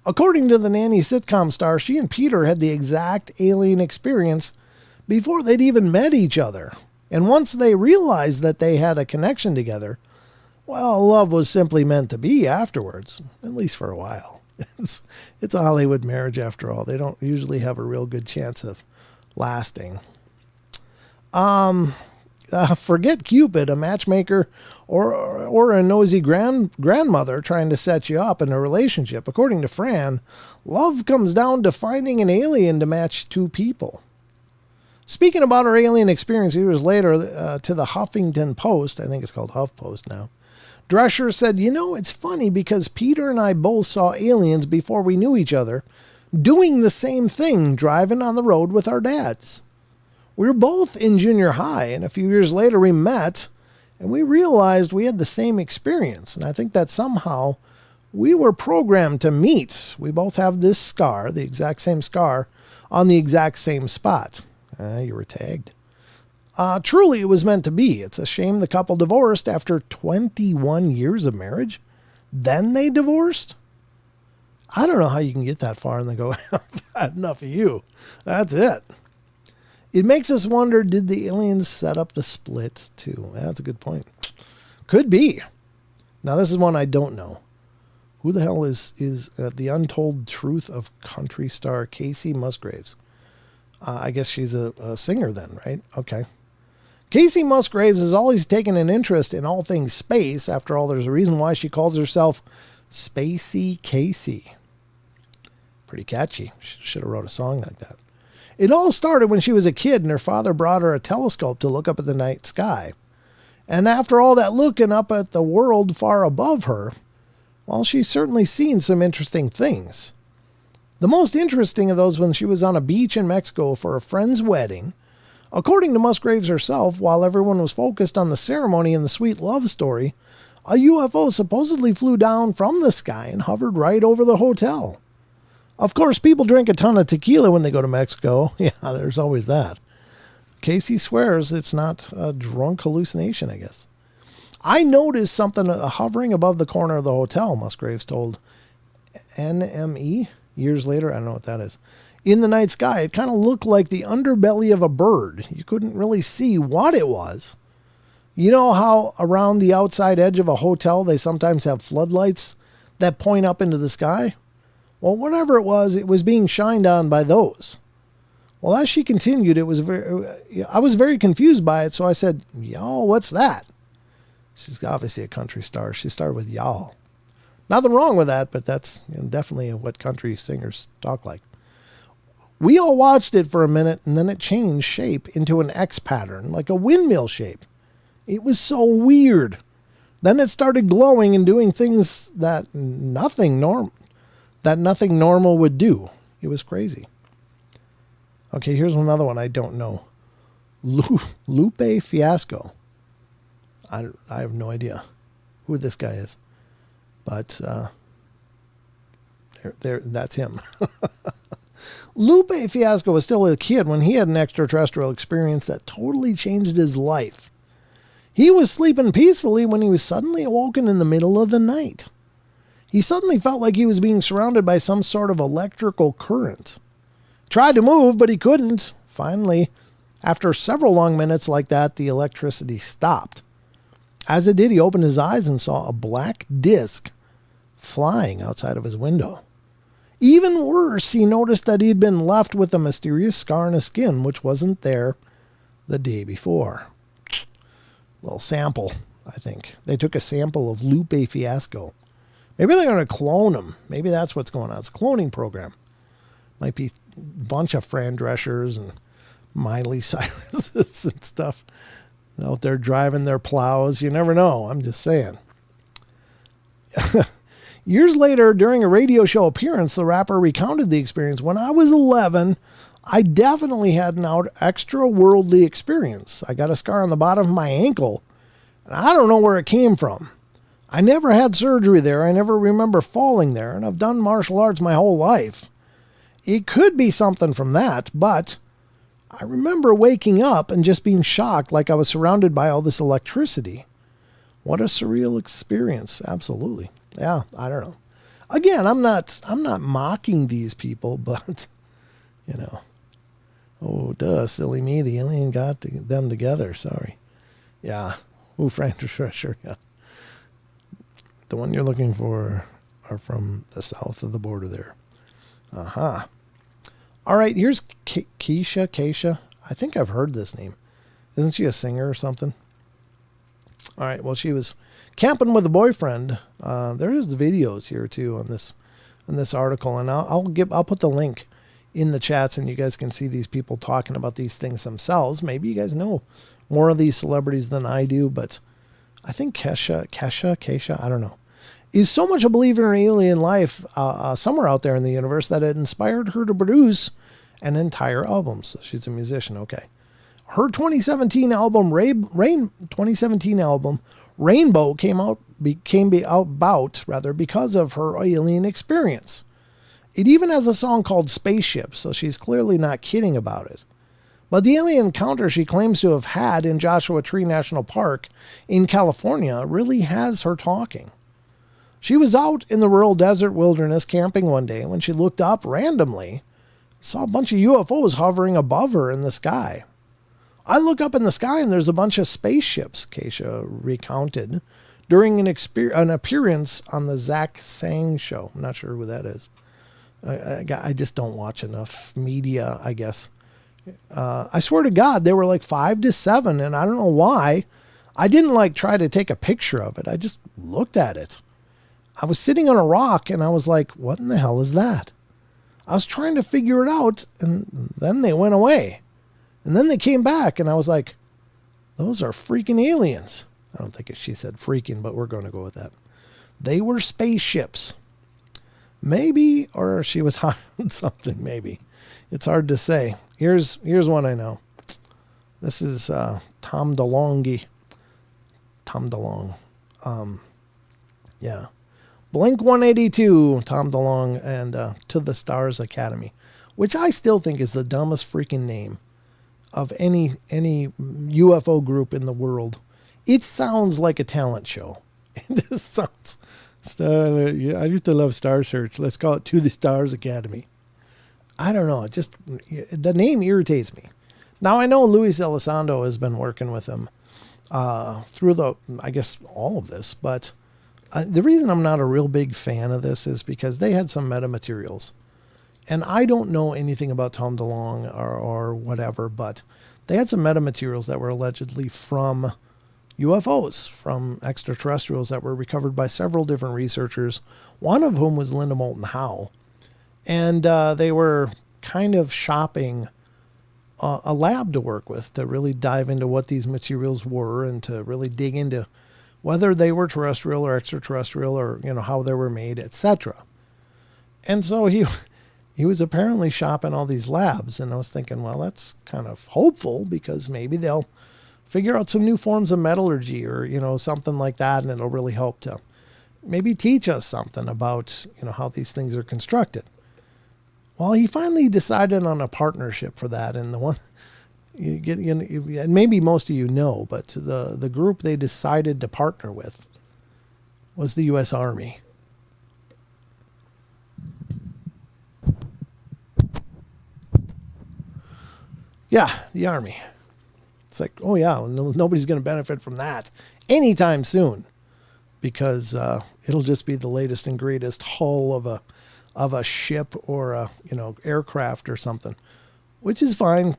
According to the Nanny sitcom star, she and Peter had the exact alien experience before they'd even met each other. And once they realized that they had a connection together, well, love was simply meant to be afterwards, at least for a while. It's a Hollywood marriage after all. They don't usually have a real good chance of lasting. Forget Cupid, a matchmaker, or a nosy grandmother trying to set you up in a relationship. According to Fran, love comes down to finding an alien to match two people. Speaking about her alien experience years later to the Huffington Post, I think it's called HuffPost now, Drescher said, it's funny because Peter and I both saw aliens before we knew each other, doing the same thing, driving on the road with our dads. We were both in junior high, and a few years later we met, and we realized we had the same experience. And I think that somehow we were programmed to meet. We both have this scar, the exact same scar, on the exact same spot. You were tagged. Truly, it was meant to be. It's a shame the couple divorced after 21 years of marriage. Then they divorced? I don't know how you can get that far and then go, I've had enough of you. That's it. It makes us wonder, did the aliens set up the split too? That's a good point. Could be. Now, this is one I don't know. Who the hell is the untold truth of country star Casey Musgraves? I guess she's a singer then, right? Okay. Casey Musgraves has always taken an interest in all things space. After all, there's a reason why she calls herself Spacey Casey. Pretty catchy. Should have wrote a song like that. It all started when she was a kid and her father brought her a telescope to look up at the night sky. And after all that looking up at the world far above her, well, she's certainly seen some interesting things. The most interesting of those when she was on a beach in Mexico for a friend's wedding. According to Musgraves herself, while everyone was focused on the ceremony and the sweet love story, a UFO supposedly flew down from the sky and hovered right over the hotel. Of course, people drink a ton of tequila when they go to Mexico. Yeah, there's always that. Casey swears it's not a drunk hallucination, I guess. I noticed something hovering above the corner of the hotel, Musgraves told NME years later. I don't know what that is. In the night sky, it kind of looked like the underbelly of a bird. You couldn't really see what it was. You know how around the outside edge of a hotel, they sometimes have floodlights that point up into the sky? Well, whatever it was being shined on by those. Well, as she continued, I was very confused by it, so I said, "Y'all, what's that?" She's obviously a country star. She started with y'all. Nothing wrong with that, but that's definitely what country singers talk like. We all watched it for a minute, and then it changed shape into an X pattern, like a windmill shape. It was so weird. Then it started glowing and doing things that nothing normal would do. It was crazy. Okay, here's another one I don't know. Lupe Fiasco. I have no idea who this guy is. But that's him. Lupe Fiasco was still a kid when he had an extraterrestrial experience that totally changed his life. He was sleeping peacefully when he was suddenly awoken in the middle of the night. He suddenly felt like he was being surrounded by some sort of electrical current. Tried to move, but he couldn't. Finally, after several long minutes like that, the electricity stopped. As it did, he opened his eyes and saw a black disc flying outside of his window. Even worse, he noticed that he'd been left with a mysterious scar on his skin, which wasn't there the day before. Little sample, I think. They took a sample of Lupe Fiasco. Maybe they're going to clone him. Maybe that's what's going on. It's a cloning program. Might be a bunch of Fran Dreschers and Miley Cyruses and stuff out there driving their plows. You never know. I'm just saying. Years later, during a radio show appearance, the rapper recounted the experience. When I was 11, I definitely had an extra-worldly experience. I got a scar on the bottom of my ankle, and I don't know where it came from. I never had surgery there. I never remember falling there, and I've done martial arts my whole life. It could be something from that, but I remember waking up and just being shocked like I was surrounded by all this electricity. What a surreal experience. Absolutely. Yeah, I don't know. Again, I'm not mocking these people, but, oh, duh, silly me. The alien got them together. Sorry. Yeah. Ooh, Frank Drescher, yeah. The one you're looking for are from the south of the border there. Uh-huh. All right, here's Keisha. I think I've heard this name. Isn't she a singer or something? All right, well, she was camping with a boyfriend. There's the videos here too on this article, and I'll put the link in the chats, and you guys can see these people talking about these things themselves. Maybe you guys know more of these celebrities than I do, but I think Keisha, I don't know, is so much a believer in alien life somewhere out there in the universe that it inspired her to produce an entire album. So she's a musician. Okay. Her 2017 album, Rainbow came about because of her alien experience. It even has a song called Spaceship, so she's clearly not kidding about it. But the alien encounter she claims to have had in Joshua Tree National Park in California really has her talking. She was out in the rural desert wilderness camping one day when she looked up randomly, saw a bunch of UFOs hovering above her in the sky. I look up in the sky and there's a bunch of spaceships, Keisha recounted, during an appearance on the Zach Sang show. I'm not sure who that is. I just don't watch enough media, I guess. I swear to God, they were like 5 to 7, and I don't know why. I didn't try to take a picture of it. I just looked at it. I was sitting on a rock, and I was like, what in the hell is that? I was trying to figure it out, and then they went away. And then they came back, and I was like, those are freaking aliens. I don't think she said freaking, but we're going to go with that. They were spaceships. Maybe, or she was hiding something, maybe. It's hard to say. Here's one I know. This is Tom DeLonge. Tom DeLonge. Yeah. Blink 182, Tom DeLonge, and To the Stars Academy, which I still think is the dumbest freaking name of any UFO group in the world. It sounds like a talent show. It just sounds. I used to love Star Search. Let's call it To the Stars Academy. I don't know. The name irritates me. Now I know Luis Elizondo has been working with them through I guess all of this, but the reason I'm not a real big fan of this is because they had some metamaterials. And I don't know anything about Tom DeLonge or whatever, but they had some metamaterials that were allegedly from UFOs from extraterrestrials that were recovered by several different researchers, one of whom was Linda Moulton Howe. And they were kind of shopping a lab to work with to really dive into what these materials were and to really dig into whether they were terrestrial or extraterrestrial or, how they were made, etc. And so he was apparently shopping all these labs, and I was thinking, well, that's kind of hopeful because maybe they'll figure out some new forms of metallurgy or, something like that, and it'll really help to maybe teach us something about, how these things are constructed. Well, he finally decided on a partnership for that, and the one you get, and maybe most of you know, but the group they decided to partner with was the U.S. Army. Yeah, the Army. It's like, oh yeah, nobody's going to benefit from that anytime soon, because it'll just be the latest and greatest hull of a ship or a aircraft or something, which is fine.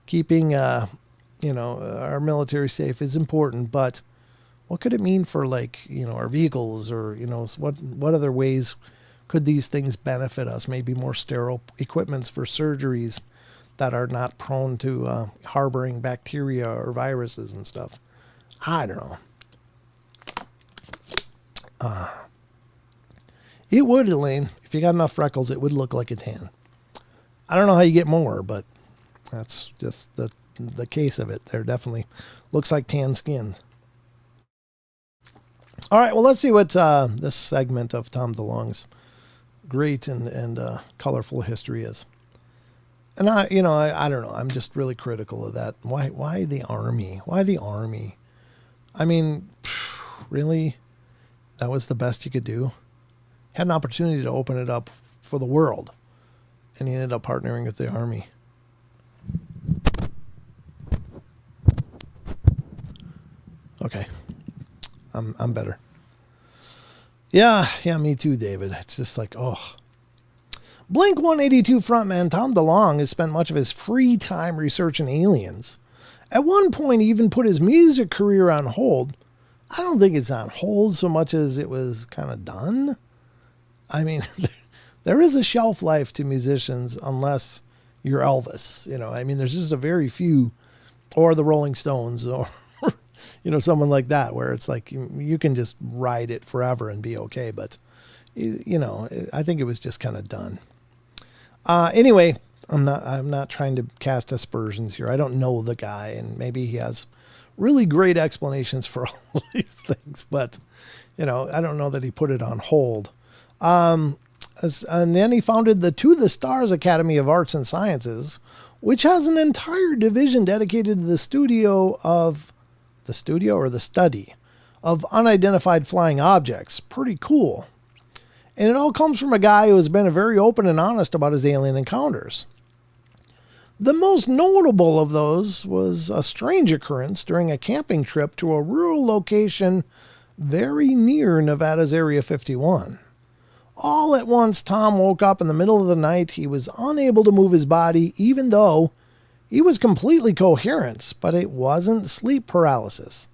Keeping our military safe is important, but what could it mean for our vehicles or what other ways could these things benefit us? Maybe more sterile equipments for surgeries that are not prone to harboring bacteria or viruses and stuff. I don't know. It would, Elaine. If you got enough freckles, it would look like a tan. I don't know how you get more, but that's just the case of it. There definitely looks like tan skin. All right, well, let's see what this segment of Tom DeLonge's great and colorful history is. And I don't know. I'm just really critical of that. Why the Army? Why the Army? I mean, really? That was the best you could do? Had an opportunity to open it up for the world, and he ended up partnering with the Army. Okay. I'm better. Yeah, me too, David. It's just like, oh. Blink-182 frontman Tom DeLonge has spent much of his free time researching aliens. At one point, he even put his music career on hold. I don't think it's on hold so much as it was kind of done. I mean, there is a shelf life to musicians unless you're Elvis. There's just a very few, or the Rolling Stones, or someone like that, where it's like you can just ride it forever and be okay. But I think it was just kind of done. Anyway, I'm not trying to cast aspersions here. I don't know the guy, and maybe he has really great explanations for all these things, but I don't know that he put it on hold. And then he founded the To the Stars Academy of Arts and Sciences, which has an entire division dedicated to the study of unidentified flying objects. Pretty cool. And it all comes from a guy who has been very open and honest about his alien encounters. The most notable of those was a strange occurrence during a camping trip to a rural location very near Nevada's Area 51. All at once, Tom woke up in the middle of the night. He was unable to move his body, even though he was completely coherent, but it wasn't sleep paralysis.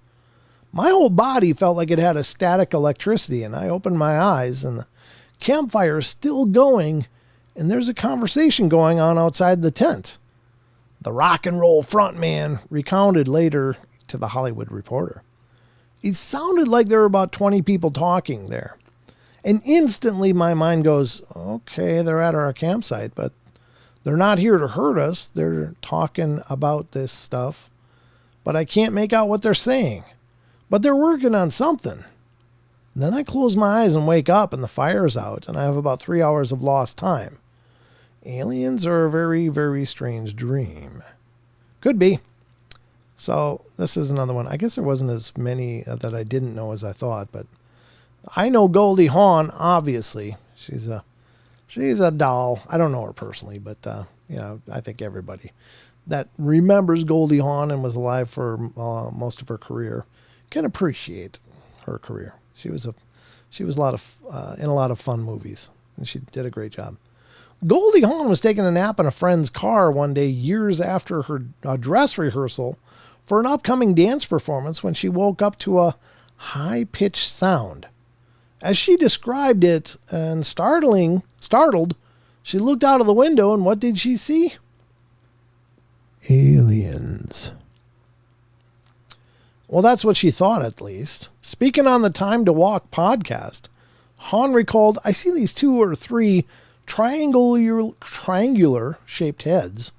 My whole body felt like it had a static electricity, and I opened my eyes, and the campfire is still going, and there's a conversation going on outside the tent. The rock and roll frontman recounted later to the Hollywood Reporter. It sounded like there were about 20 people talking there. And instantly my mind goes, okay, they're at our campsite, but they're not here to hurt us. They're talking about this stuff, but I can't make out what they're saying. But they're working on something. And then I close my eyes and wake up, and the fire's out, and I have about 3 hours of lost time. Aliens are a very, very strange dream. Could be. So this is another one. I guess there wasn't as many that I didn't know as I thought, but I know Goldie Hawn, obviously. She's a doll. I don't know her personally, but I think everybody that remembers Goldie Hawn and was alive for most of her career can appreciate her career. She was in a lot of fun movies, and she did a great job. Goldie Hawn was taking a nap in a friend's car one day years after her dress rehearsal for an upcoming dance performance when she woke up to a high-pitched sound. As she described it, and startled, she looked out of the window, and what did she see? Aliens. Well, that's what she thought, at least. Speaking on the Time to Walk podcast, Han recalled, I see these 2 or 3 triangular-shaped heads,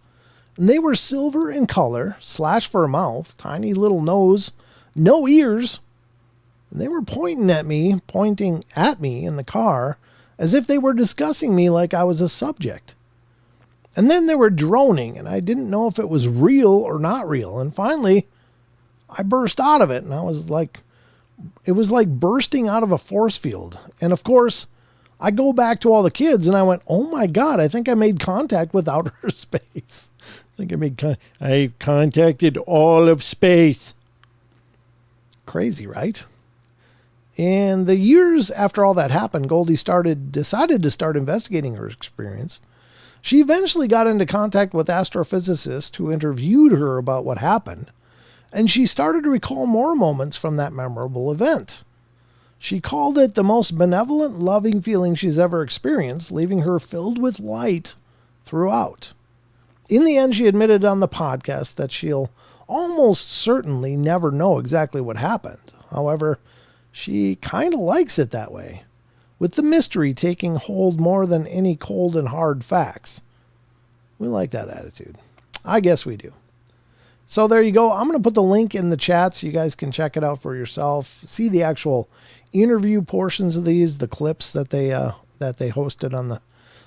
and they were silver in color, slash for a mouth, tiny little nose, no ears, and they were pointing at me in the car as if they were discussing me like I was a subject. And then they were droning, and I didn't know if it was real or not real. And finally, I burst out of it, and it was like bursting out of a force field. And of course, I go back to all the kids, and I went, oh my God, I think I made contact with outer space. I contacted all of space. Crazy, right? In the years after all that happened, Goldie decided to start investigating her experience. She eventually got into contact with astrophysicists who interviewed her about what happened, and she started to recall more moments from that memorable event. She called it the most benevolent, loving feeling she's ever experienced, leaving her filled with light throughout. In the end, she admitted on the podcast that she'll almost certainly never know exactly what happened. However, she kind of likes it that way, with the mystery taking hold more than any cold and hard facts. We like that attitude. I guess we do. So there you go. I'm going to put the link in the chat so you guys can check it out for yourself. See the actual interview portions of these, the clips that they hosted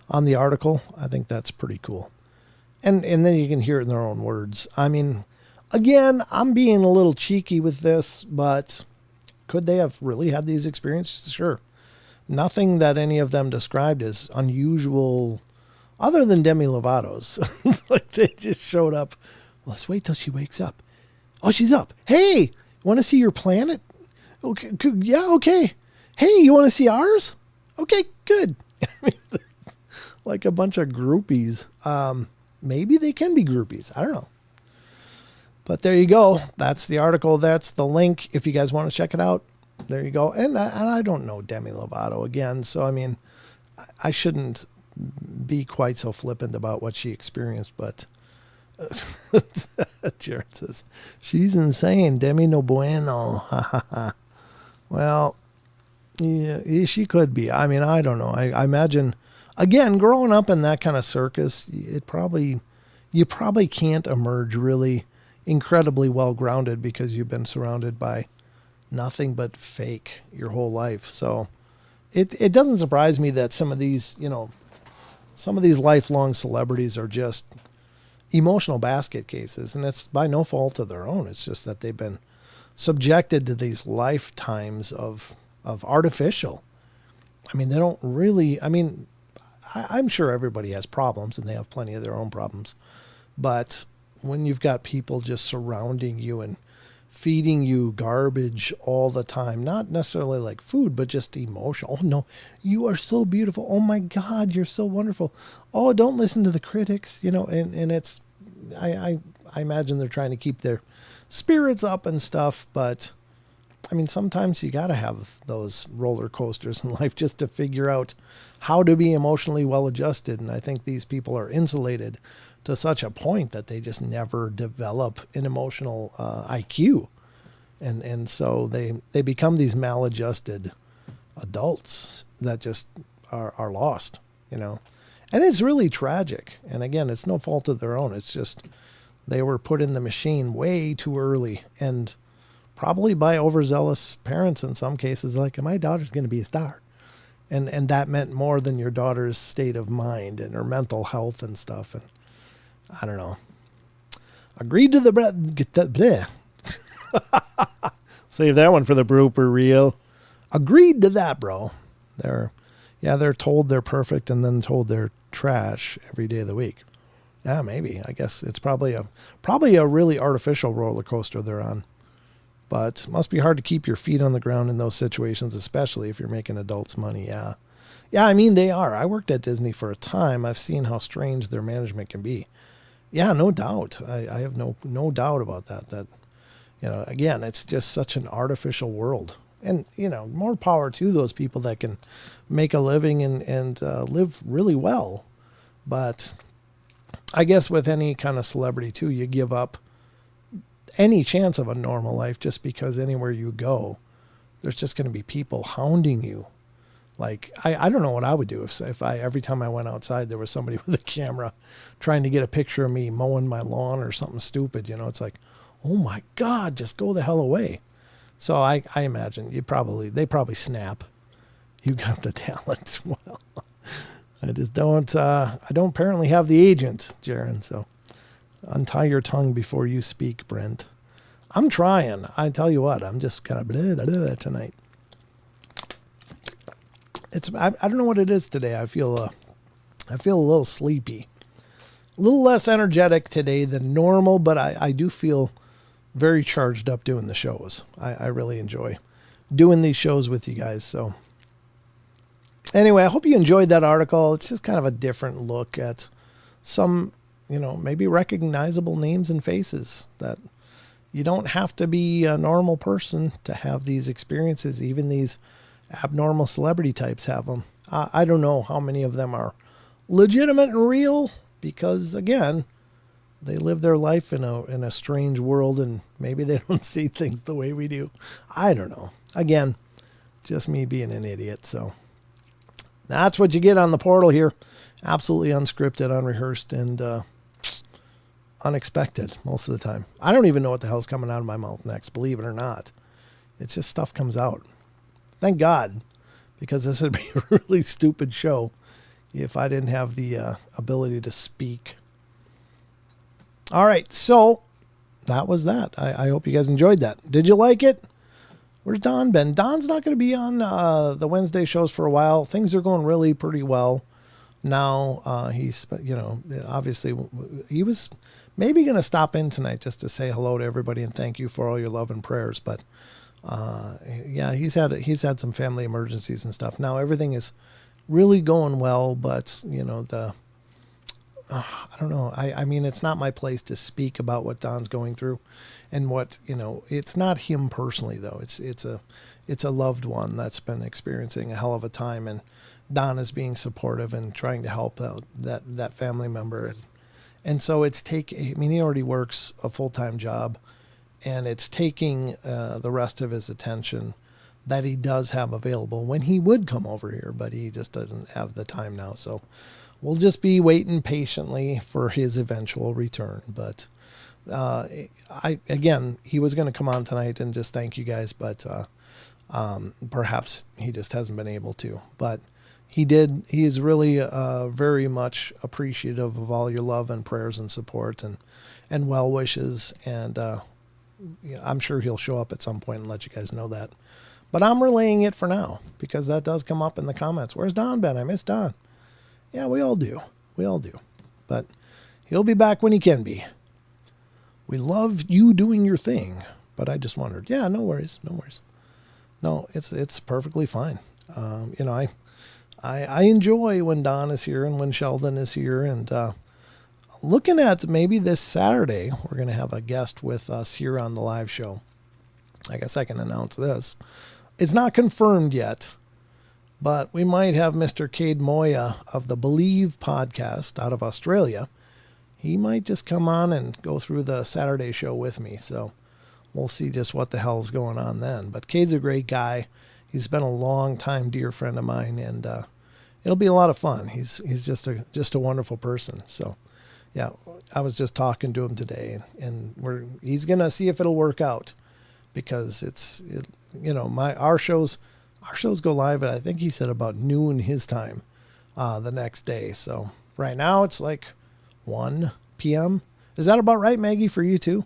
on the article. I think that's pretty cool. And then you can hear it in their own words. I mean, again, I'm being a little cheeky with this, but could they have really had these experiences? Sure. Nothing that any of them described as unusual other than Demi Lovato's. Like they just showed up. Let's wait till she wakes up. Oh, she's up. Hey, want to see your planet? Okay, yeah, okay. Hey, you want to see ours? Okay, good. Like a bunch of groupies. Maybe they can be groupies. I don't know. But there you go. That's the article. That's the link. If you guys want to check it out, there you go. And I don't know Demi Lovato again. So, I mean, I shouldn't be quite so flippant about what she experienced. But Jared says, she's insane. Demi no bueno. Well, yeah, she could be. I mean, I don't know. I imagine, again, growing up in that kind of circus, you probably can't emerge really incredibly well grounded because you've been surrounded by nothing but fake your whole life. So it doesn't surprise me that some of these lifelong celebrities are just emotional basket cases, and it's by no fault of their own. It's just that they've been subjected to these lifetimes of artificial. I mean, they don't really, I mean, I'm sure everybody has problems and they have plenty of their own problems, but when you've got people just surrounding you and feeding you garbage all the time, not necessarily like food, but just emotional. Oh no, you are so beautiful. Oh my God, you're so wonderful. Oh, don't listen to the critics, and it's, I imagine they're trying to keep their spirits up and stuff, but I mean, sometimes you got to have those roller coasters in life just to figure out how to be emotionally well adjusted. And I think these people are insulated to such a point that they just never develop an emotional IQ. And so they become these maladjusted adults that just are lost, And it's really tragic. And again, it's no fault of their own. It's just they were put in the machine way too early, and probably by overzealous parents in some cases, like, my daughter's going to be a star. And that meant more than your daughter's state of mind and her mental health and stuff. And I don't know. Agreed to the bleh. Save that one for the blooper reel. Agreed to that, bro. They're told they're perfect and then told they're trash every day of the week. Yeah, maybe. I guess it's probably a really artificial roller coaster they're on. But it must be hard to keep your feet on the ground in those situations, especially if you're making adults money. Yeah. Yeah, I mean, they are. I worked at Disney for a time. I've seen how strange their management can be. Yeah, no doubt. I have no doubt about that again, it's just such an artificial world. And, more power to those people that can make a living and live really well. But I guess with any kind of celebrity too, you give up any chance of a normal life just because anywhere you go, there's just going to be people hounding you. Like, I don't know what I would do if I every time I went outside, there was somebody with a camera trying to get a picture of me mowing my lawn or something stupid. It's like, oh my God, just go the hell away. So I imagine they probably snap. You got the talent. Well, I just don't, I don't apparently have the agent, Jaron. So untie your tongue before you speak, Brent. I'm trying. I tell you what, I'm just kind of blah, blah, blah tonight. I don't know what it is today. I feel a little sleepy, a little less energetic today than normal, but I do feel very charged up doing the shows. I really enjoy doing these shows with you guys. So anyway, I hope you enjoyed that article. It's just kind of a different look at some, maybe recognizable names and faces that you don't have to be a normal person to have these experiences. Even these abnormal celebrity types have them. I don't know how many of them are legitimate and real because, again, they live their life in a strange world and maybe they don't see things the way we do. I don't know. Again, just me being an idiot. So that's what you get on the portal here. Absolutely unscripted, unrehearsed, and unexpected most of the time. I don't even know what the hell's coming out of my mouth next, believe it or not. It's just stuff comes out. Thank God, because this would be a really stupid show if I didn't have the ability to speak. All right, so that was that. I hope you guys enjoyed that. Did you like it? Where's Don been? Don's not going to be on the Wednesday shows for a while. Things are going really pretty well now. He's, obviously he was maybe going to stop in tonight just to say hello to everybody and thank you for all your love and prayers. But yeah, he's had some family emergencies and stuff. Now everything is really going well, but I don't know. I mean, it's not my place to speak about what Don's going through and what, it's not him personally though. It's a loved one that's been experiencing a hell of a time, and Don is being supportive and trying to help out that family member. And so he already works a full-time job, and it's taking the rest of his attention that he does have available when he would come over here, but he just doesn't have the time now. So we'll just be waiting patiently for his eventual return. But he was going to come on tonight and just thank you guys, but perhaps he just hasn't been able to. But he did. He is really very much appreciative of all your love and prayers and support and well wishes. And I'm sure he'll show up at some point and let you guys know that. But I'm relaying it for now because that does come up in the comments. Where's Don been? I miss Don. Yeah, we all do. We all do. But he'll be back when he can be. We love you doing your thing. But I just wondered. Yeah, no worries. No worries. No, it's perfectly fine. I enjoy when Don is here and when Sheldon is here. And looking at maybe this Saturday, we're going to have a guest with us here on the live show. I guess I can announce this. It's not confirmed yet, but we might have Mr. Cade Moya of the Believe podcast out of Australia. He might just come on and go through the Saturday show with me. So we'll see just what the hell's going on then. But Cade's a great guy. He's been a long time dear friend of mine, and it'll be a lot of fun. He's just a wonderful person. So yeah, I was just talking to him today, and he's gonna see if it'll work out, because our shows go live at, I think he said, about noon his time the next day. So right now it's like 1 p.m. Is that about right, Maggie, for you too?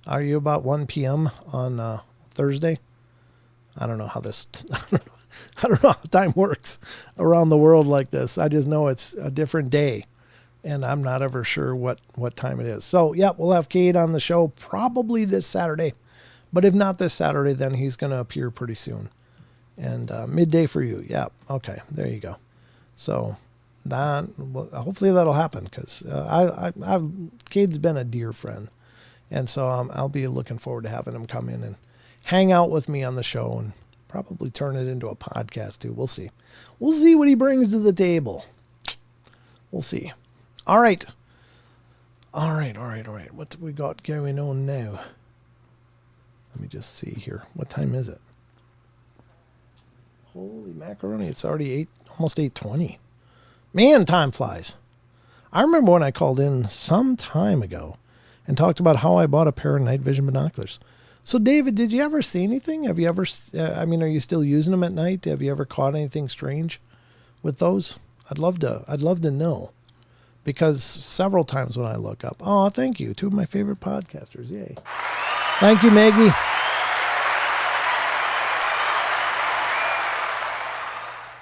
Are you about 1 p.m. on Thursday? I don't know how I don't know how time works around the world like this. I just know it's a different day, and I'm not ever sure what time it is. So yeah, we'll have Cade on the show probably this Saturday. But if not this Saturday, then he's going to appear pretty soon. And midday for you. Yeah. Okay. There you go. So hopefully that'll happen, because Cade's been a dear friend. And so I'll be looking forward to having him come in and hang out with me on the show and probably turn it into a podcast too. We'll see. We'll see what he brings to the table. We'll see. All right. What do we got going on now? Let me just see here. What time is it? Holy macaroni. It's already almost 8:20. Man, time flies. I remember when I called in some time ago and talked about how I bought a pair of night vision binoculars. So, David, did you ever see anything? Have you ever, are you still using them at night? Have you ever caught anything strange with those? I'd love to know. Because several times when I look up, oh, thank you, two of my favorite podcasters, yay. Thank you, Maggie.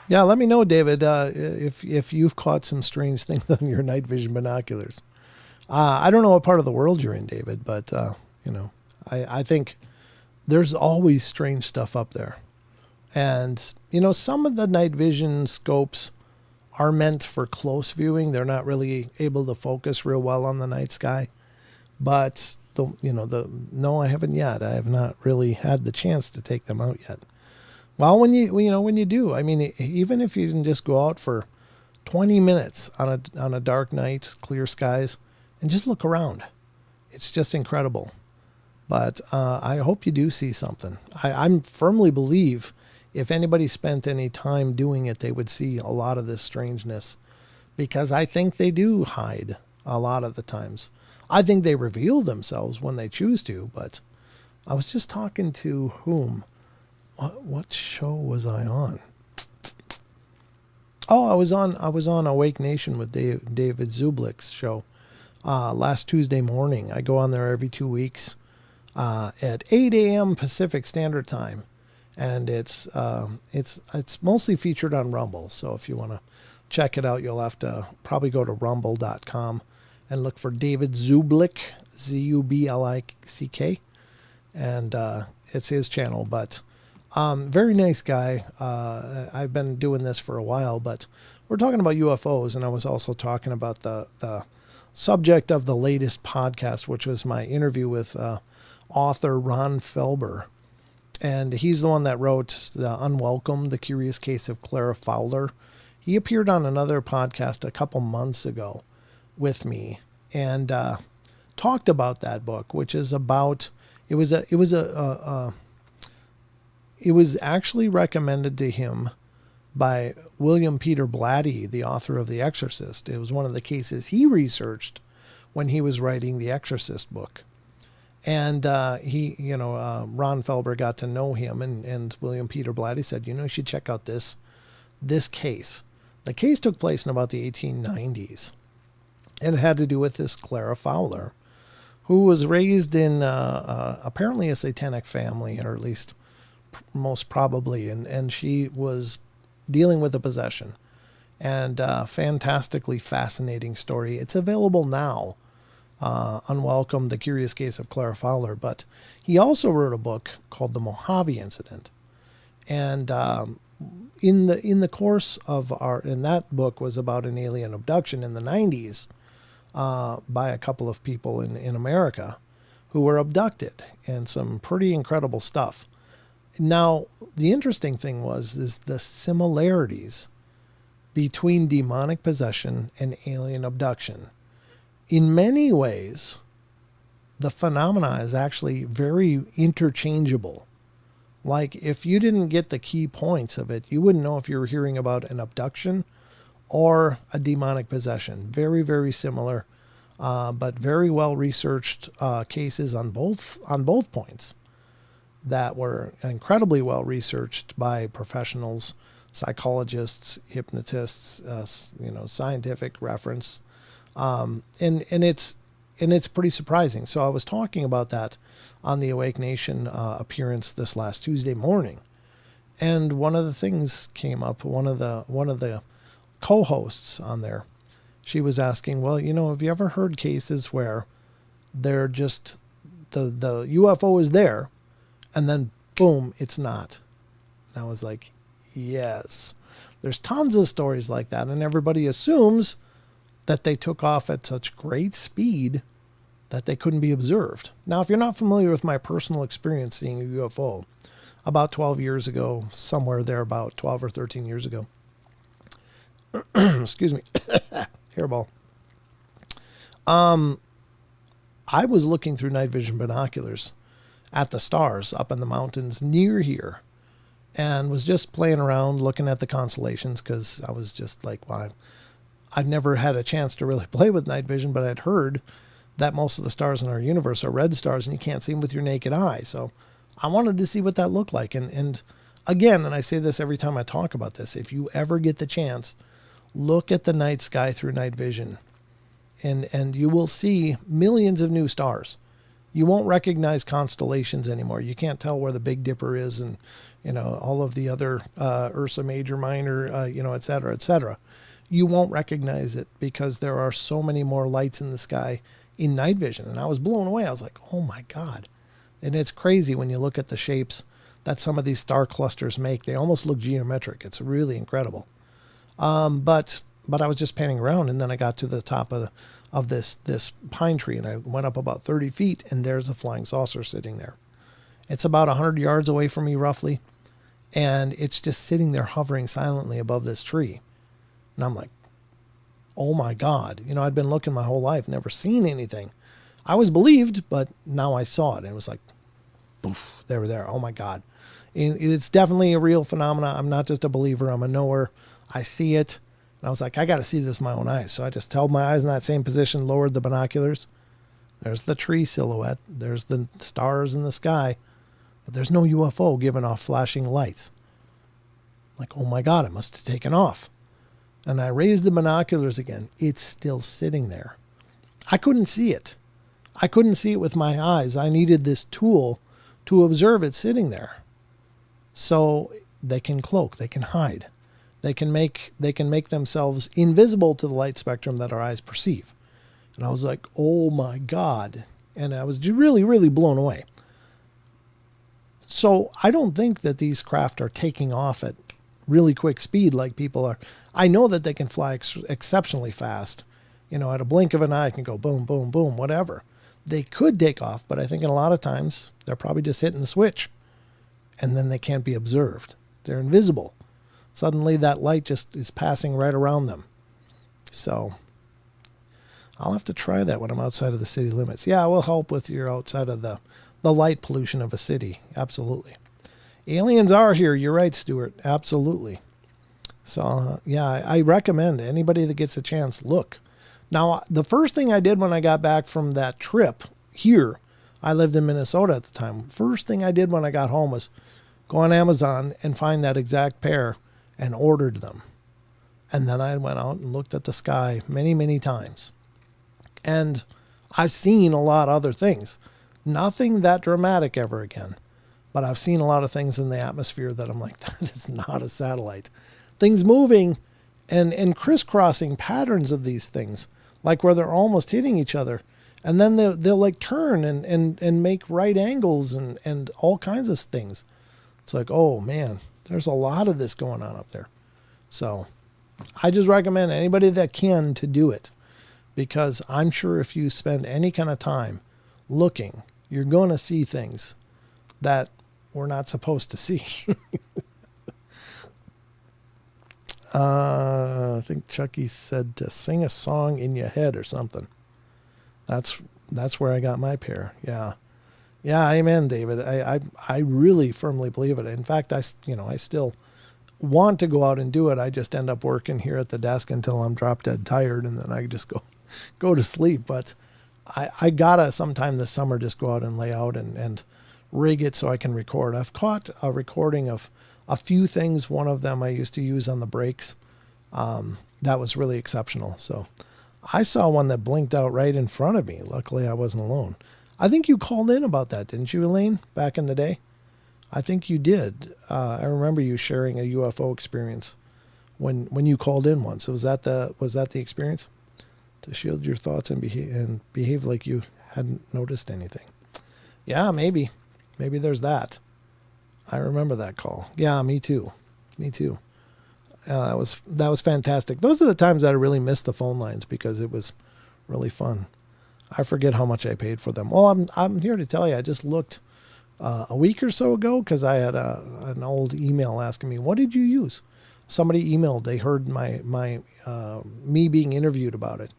Yeah, let me know, David, if you've caught some strange things on your night vision binoculars. I don't know what part of the world you're in, David, but, I think there's always strange stuff up there. And, some of the night vision scopes are meant for close viewing. They're not really able to focus real well on the night sky. But, no, I haven't yet. I have not really had the chance to take them out yet. Well, when you do, even if you can just go out for 20 minutes on a dark night, clear skies, and just look around, it's just incredible. But I hope you do see something. I firmly believe if anybody spent any time doing it, they would see a lot of this strangeness, because I think they do hide a lot of the times. I think they reveal themselves when they choose to, but I was just talking to whom? What show was I on? Oh, I was on Awake Nation with David Zublick's show last Tuesday morning. I go on there every 2 weeks at 8 a.m. Pacific Standard Time, and it's mostly featured on Rumble. So if you want to check it out, you'll have to probably go to rumble.com and look for David Zublick, Zublick, and it's his channel. But very nice guy. I've been doing this for a while, but we're talking about UFOs, and I was also talking about the subject of the latest podcast, which was my interview with author Ron Felber. And he's the one that wrote The Unwelcome, The Curious Case of Clara Fowler. He appeared on another podcast a couple months ago with me and talked about that book, which is about, it was actually recommended to him by William Peter Blatty, the author of The Exorcist. It was one of the cases he researched when he was writing the Exorcist book. And Ron Felber got to know him, and William Peter Blatty said, you should check out this case. The case took place in about the 1890s. And it had to do with this Clara Fowler, who was raised in apparently a satanic family, or at least most probably, and she was dealing with a possession. And fantastically fascinating story. It's available now. Unwelcome, The Curious Case of Clara Fowler. But he also wrote a book called The Mojave Incident. And in the course of and that book was about an alien abduction in the 90s by a couple of people in America who were abducted, and some pretty incredible stuff. Now, the interesting thing is the similarities between demonic possession and alien abduction. In many ways, the phenomena is actually very interchangeable. Like, if you didn't get the key points of it, you wouldn't know if you were hearing about an abduction or a demonic possession. Very, very similar, but very well researched cases on both points that were incredibly well researched by professionals, psychologists, hypnotists, scientific reference. And it's pretty surprising. So I was talking about that on the Awake Nation appearance this last Tuesday morning, and one of the things came up. One of the co-hosts on there, she was asking, well, have you ever heard cases where they're just the UFO is there, and then boom, it's not? And I was like, yes, there's tons of stories like that, and everybody assumes that they took off at such great speed that they couldn't be observed. Now, if you're not familiar with my personal experience seeing a UFO, about 12 years ago, somewhere there, about 12 or 13 years ago, excuse me, hairball. I was looking through night vision binoculars at the stars up in the mountains near here, and was just playing around looking at the constellations, because I was just like, well, I've never had a chance to really play with night vision, but I'd heard that most of the stars in our universe are red stars and you can't see them with your naked eye. So I wanted to see what that looked like. And again, and I say this every time I talk about this, if you ever get the chance, look at the night sky through night vision, and you will see millions of new stars. You won't recognize constellations anymore. You can't tell where the Big Dipper is, and all of the other Ursa Major, Minor, et cetera, et cetera. You won't recognize it because there are so many more lights in the sky in night vision. And I was blown away. I was like, oh my God. And it's crazy when you look at the shapes that some of these star clusters make. They almost look geometric. It's really incredible. But I was just panning around, and then I got to the top of this pine tree, and I went up about 30 feet, and there's a flying saucer sitting there. It's about 100 yards away from me, roughly, and it's just sitting there hovering silently above this tree. And I'm like, oh my God. I'd been looking my whole life, never seen anything. I was believed, but now I saw it, and it was like, poof, they were there. Oh my God. It's definitely a real phenomenon. I'm not just a believer, I'm a knower. I see it. And I was like, I got to see this with my own eyes. So I just held my eyes in that same position, lowered the binoculars. There's the tree silhouette. There's the stars in the sky. But there's no UFO giving off flashing lights. Like, oh my God, it must have taken off. And I raised the binoculars again. It's still sitting there. I couldn't see it. I couldn't see it with my eyes. I needed this tool to observe it sitting there. So they can cloak, they can hide. They can make themselves invisible to the light spectrum that our eyes perceive. And I was like, oh my God. And I was really, really blown away. So I don't think that these craft are taking off at really quick speed like people are. I know that they can fly exceptionally fast. At a blink of an eye, it can go boom, boom, boom, whatever. They could take off, but I think in a lot of times they're probably just hitting the switch, and then they can't be observed. They're invisible. Suddenly that light just is passing right around them. So I'll have to try that when I'm outside of the city limits. Yeah, it will help with you're outside of the light pollution of a city. Absolutely. Aliens are here. You're right, Stuart. Absolutely. So, I recommend anybody that gets a chance, look. Now, the first thing I did when I got back from that trip here, I lived in Minnesota at the time. First thing I did when I got home was go on Amazon and find that exact pair and ordered them. And then I went out and looked at the sky many, many times. And I've seen a lot of other things. Nothing that dramatic ever again. But I've seen a lot of things in the atmosphere that I'm like, that is not a satellite. Things moving and crisscrossing patterns of these things, like where they're almost hitting each other. And then they'll like turn and make right angles and all kinds of things. It's like, oh man, there's a lot of this going on up there. So I just recommend anybody that can to do it, because I'm sure if you spend any kind of time looking, you're going to see things that we're not supposed to see. I think Chucky said to sing a song in your head or something. That's where I got my pair. Yeah. Yeah, amen, David. I really firmly believe it. In fact, I still want to go out and do it. I just end up working here at the desk until I'm drop dead tired, and then I just go to sleep. But I gotta sometime this summer just go out and lay out and rig it so I can record. I've caught a recording of a few things. One of them I used to use on the brakes. That was really exceptional. So I saw one that blinked out right in front of me. Luckily, I wasn't alone. I think you called in about that, didn't you, Elaine, back in the day? I think you did. I remember you sharing a UFO experience when you called in once. Was that the experience? To shield your thoughts and behave like you hadn't noticed anything. Yeah, maybe there's that. I remember that call. Yeah, me too. That was fantastic. Those are the times that I really missed the phone lines because it was really fun. I forget how much I paid for them. Well, I'm here to tell you, I just looked a week or so ago because I had an old email asking me, what did you use? Somebody emailed, they heard my me being interviewed about it.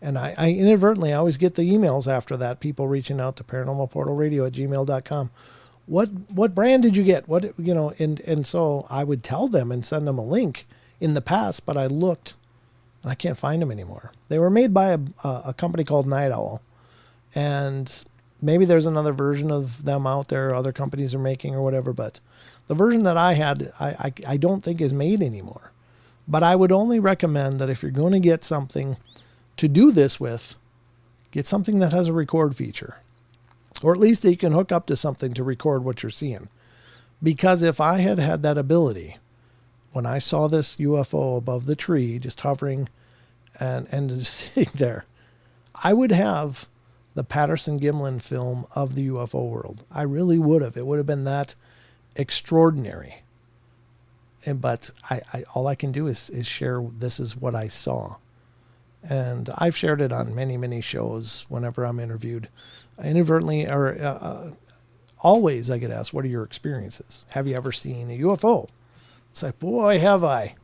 And I inadvertently, I always get the emails after that, people reaching out to paranormalportalradio@gmail.com. What brand did you get? What, you know, and so I would tell them and send them a link in the past, but I looked and I can't find them anymore. They were made by a company called Night Owl, and maybe there's another version of them out there other companies are making or whatever, but the version that I had, I don't think is made anymore. But I would only recommend that if you're going to get something to do this with, get something that has a record feature, or at least that you can hook up to something to record what you're seeing. Because if I had had that ability, when I saw this UFO above the tree, just hovering and just sitting there, I would have the Patterson-Gimlin film of the UFO world. I really would have. It would have been that extraordinary. But I all I can do is share this is what I saw. And I've shared it on many, many shows whenever I'm interviewed. Inadvertently, or always I get asked, what are your experiences? Have you ever seen a UFO? It's like, boy, have I.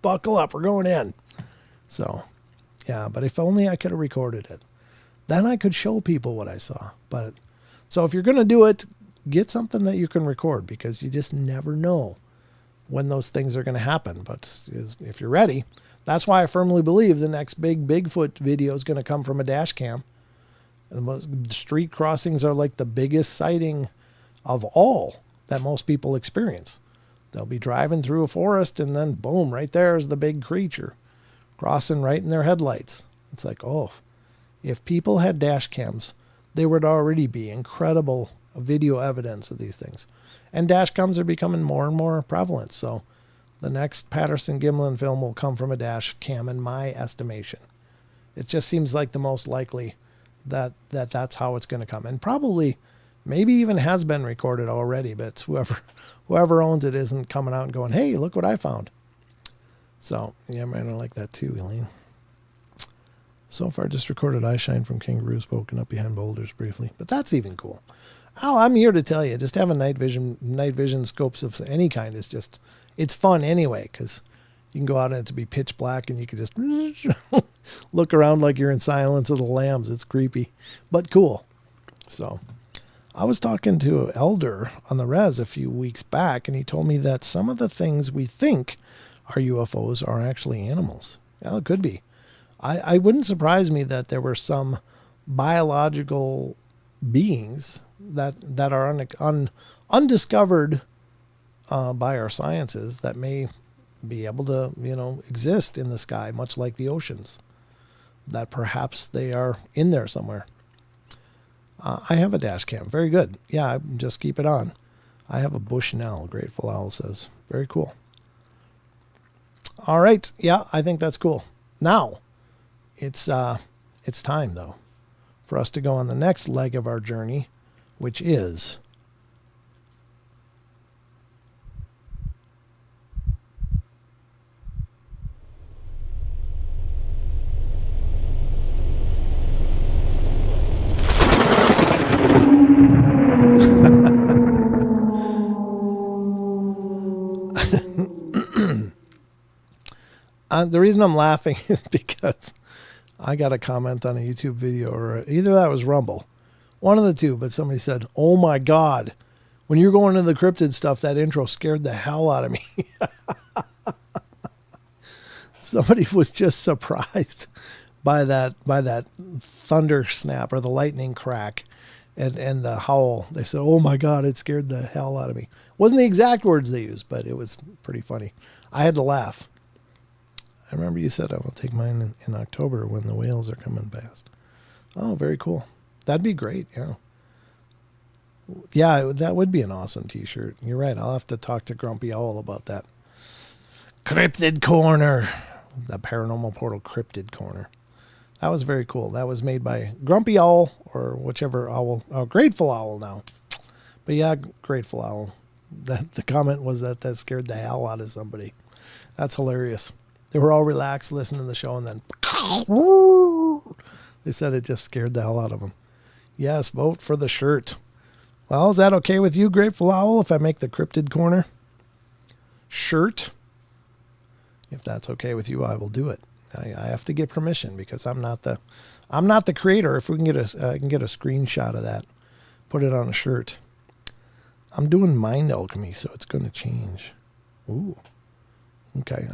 Buckle up, we're going in. So, yeah, but if only I could have recorded it. Then I could show people what I saw. But so if you're going to do it, get something that you can record, because you just never know when those things are going to happen. But if you're ready, that's why I firmly believe the next big Bigfoot video is going to come from a dash cam. And street crossings are like the biggest sighting of all that most people experience. They'll be driving through a forest and then boom, right there is the big creature crossing right in their headlights. It's like, oh, if people had dash cams, there would already be incredible video evidence of these things. And dash cams are becoming more and more prevalent. So the next Patterson-Gimlin film will come from a dash cam in my estimation. It just seems like the most likely that's how it's going to come. And probably maybe even has been recorded already, but whoever owns it isn't coming out and going, hey, look what I found. So, yeah, I might not like that too, Elaine. So far, just recorded eye shine from kangaroos poking up behind boulders briefly. But that's even cool. Al, I'm here to tell you, just having night vision scopes of any kind is just, it's fun anyway, because you can go out and it'll be pitch black and you can just look around like you're in Silence of the Lambs. It's creepy, but cool. So I was talking to Elder on the res a few weeks back, and he told me that some of the things we think are UFOs are actually animals. Well, it could be. I wouldn't surprise me that there were some biological beings that are undiscovered by our sciences that may be able to, exist in the sky, much like the oceans, that perhaps they are in there somewhere. I have a dash cam. Very good. Yeah, just keep it on. I have a Bushnell, Grateful Owl says. Very cool. All right. Yeah, I think that's cool. Now, it's time, though, for us to go on the next leg of our journey, which is the reason I'm laughing is because I got a comment on a YouTube video, or either that was Rumble, one of the two, but somebody said, oh my God, when you're going into the cryptid stuff, that intro scared the hell out of me. Somebody was just surprised by that thunder snap or the lightning crack and the howl. They said, oh my God, it scared the hell out of me. Wasn't the exact words they used, but it was pretty funny. I had to laugh. I remember you said I will take mine in October when the whales are coming past. Oh, very cool. That'd be great. Yeah. Yeah, that would be an awesome t-shirt. You're right. I'll have to talk to Grumpy Owl about that. Cryptid Corner. The Paranormal Portal Cryptid Corner. That was very cool. That was made by Grumpy Owl or whichever owl. Oh, Grateful Owl now. But yeah, Grateful Owl. The comment was that scared the hell out of somebody. That's hilarious. They were all relaxed listening to the show, and then They said it just scared the hell out of them. Yes, vote for the shirt. Well, is that okay with you, Grateful Owl, if I make the Cryptid Corner shirt? If that's okay with you, I will do it. I have to get permission because I'm not the creator. If we can get I can get a screenshot of that, put it on a shirt. I'm doing mind alchemy, so it's going to change. Ooh. Okay.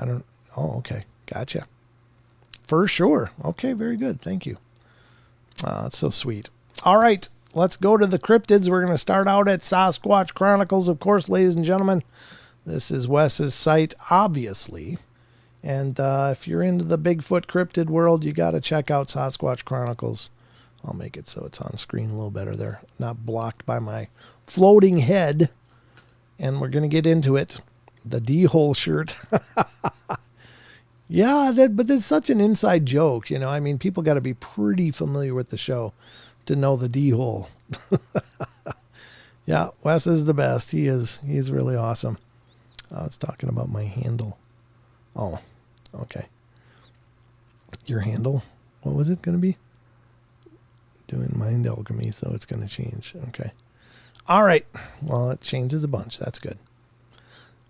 Okay. Gotcha. For sure. Okay. Very good. Thank you. That's so sweet. All right. Let's go to the cryptids. We're going to start out at Sasquatch Chronicles, of course, ladies and gentlemen. This is Wes's site, obviously. And if you're into the Bigfoot cryptid world, you got to check out Sasquatch Chronicles. I'll make it so it's on screen a little better there, not blocked by my floating head. And we're going to get into it. The D-hole shirt. Yeah, but there's such an inside joke, you know. I mean, people got to be pretty familiar with the show to know the D-hole. Yeah, Wes is the best. He's really awesome. I was talking about my handle. Oh, okay. Your handle? What was it going to be? Doing mind alchemy, so it's going to change. Okay. All right. Well, it changes a bunch. That's good.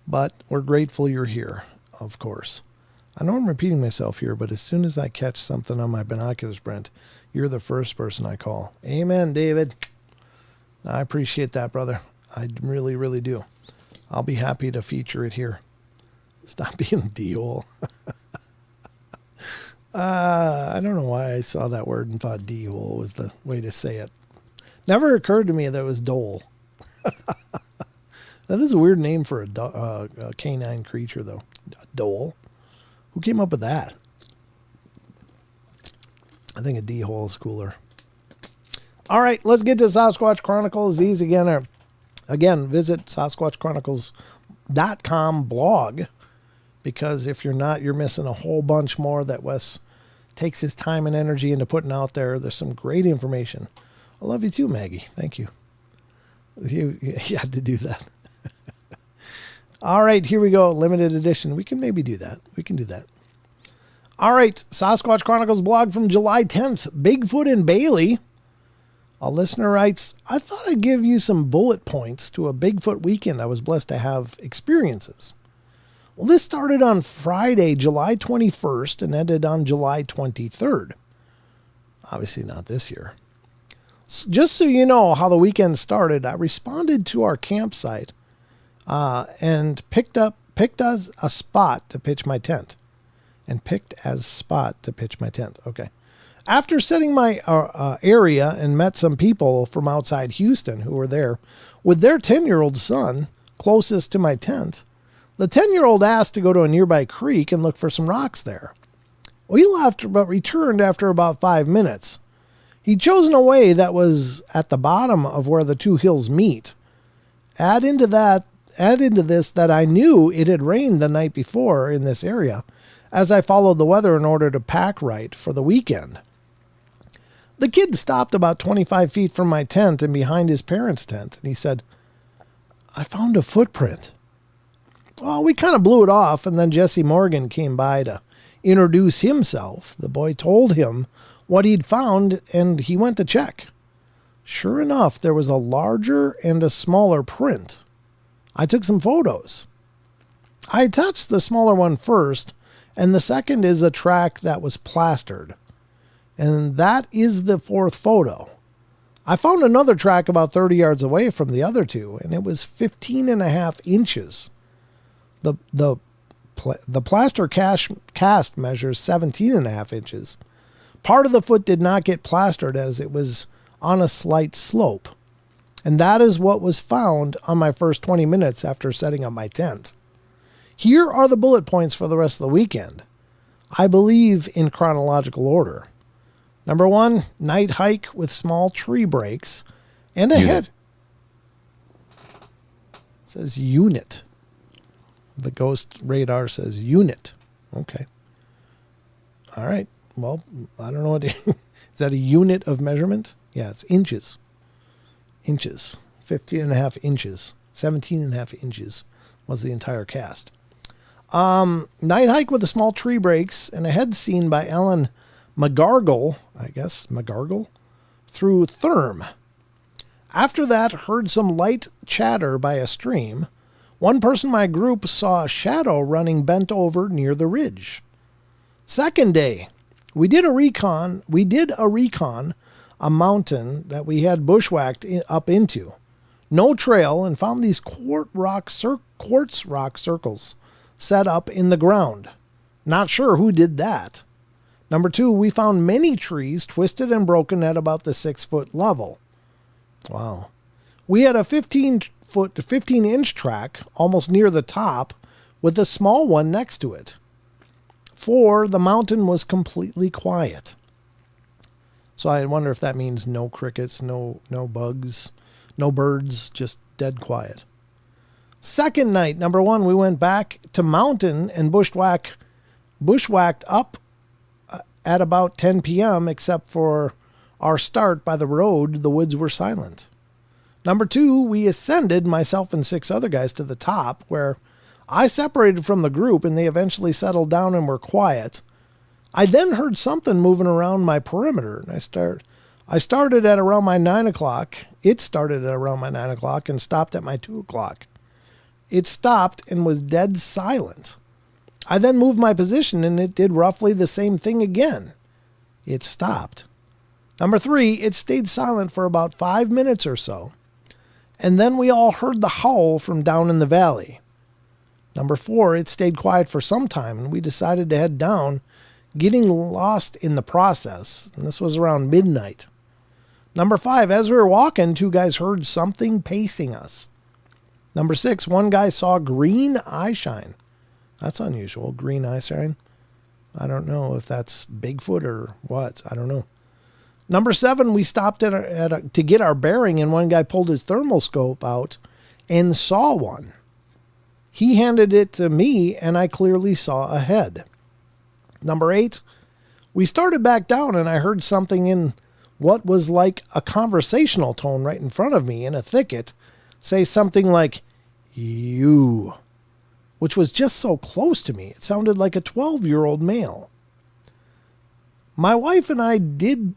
But we're grateful you're here, of course. I know I'm repeating myself here, but as soon as I catch something on my binoculars, Brent, you're the first person I call. Amen, David. I appreciate that, brother. I really, really do. I'll be happy to feature it here. Stop being a D-hole. I don't know why I saw that word and thought D-hole was the way to say it. Never occurred to me that it was dole. That is a weird name for a canine creature, though. A dole. Who came up with that? I think a D-hole is cooler. All right, let's get to Sasquatch Chronicles. These again visit SasquatchChronicles.com blog, because if you're not, you're missing a whole bunch more that Wes takes his time and energy into putting out there. There's some great information. I love you too, Maggie. Thank you. You had to do that. All right, here we go. Limited edition. We can maybe do that. We can do that. All right, Sasquatch Chronicles blog from July 10th. Bigfoot and Bailey. A listener writes, I thought I'd give you some bullet points to a Bigfoot weekend I was blessed to have experiences. Well, this started on Friday, July 21st, and ended on July 23rd. Obviously not this year. Just so you know how the weekend started, I responded to our campsite and picked as a spot to pitch my tent. Okay. After setting my area and met some people from outside Houston who were there with their 10-year-old son closest to my tent, the 10-year-old asked to go to a nearby creek and look for some rocks there. We left but returned after about 5 minutes. He'd chosen a way that was at the bottom of where the two hills meet. Add into this that I knew it had rained the night before in this area, as I followed the weather in order to pack right for the weekend. The kid stopped about 25 feet from my tent and behind his parents' tent, and he said, I found a footprint. Well, we kind of blew it off, and then Jesse Morgan came by to introduce himself. The boy told him what he'd found, and he went to check. Sure enough, there was a larger and a smaller print. I took some photos. I attached the smaller one first, and the second is a track that was plastered. And that is the fourth photo. I found another track about 30 yards away from the other two, and it was 15 and a half inches. The plaster cast measures 17 and a half inches. Part of the foot did not get plastered as it was on a slight slope. And that is what was found on my first 20 minutes after setting up my tent. Here are the bullet points for the rest of the weekend. I believe in chronological order. Number 1, night hike with small tree breaks and a head. It says unit. The ghost radar says unit. Okay. All right. Well, I don't know what is that a unit of measurement? Yeah, it's inches. Inches. 15 and a half inches. 17 and a half inches was the entire cast. Night hike with the small tree breaks and a head seen by Ellen McGargle, through Therm. After that, heard some light chatter by a stream. One person in my group saw a shadow running bent over near the ridge. Second day, we did a recon, a mountain that we had bushwhacked up into. No trail, and found these quartz rock circles set up in the ground. Not sure who did that. Number 2, we found many trees twisted and broken at about the 6-foot level. Wow. We had a 15-inch track almost near the top with a small one next to it. 4, the mountain was completely quiet. So I wonder if that means no crickets, no bugs, no birds, just dead quiet. Second night, number 1, we went back to mountain and bushwhacked up at about 10 p.m. except for our start by the road, the woods were silent. Number 2, we ascended, myself and 6 other guys, to the top, where I separated from the group and they eventually settled down and were quiet. I then heard something moving around my perimeter, and I started at around my 9 o'clock. It started at around my 9 o'clock and stopped at my 2 o'clock. It stopped and was dead silent. I then moved my position and it did roughly the same thing again. It stopped. Number 3, it stayed silent for about 5 minutes or so. And then we all heard the howl from down in the valley. Number 4, it stayed quiet for some time and we decided to head down, getting lost in the process. And this was around midnight. Number 5, as we were walking, 2 guys heard something pacing us. Number 6, one guy saw green eye shine. That's unusual, green eye shine. I don't know if that's Bigfoot or what. I don't know. Number 7, we stopped to get our bearing, and one guy pulled his thermal scope out and saw one. He handed it to me, and I clearly saw a head. Number 8, we started back down, and I heard something in what was like a conversational tone right in front of me in a thicket say something like, "You," which was just so close to me. It sounded like a 12-year-old male. My wife and I did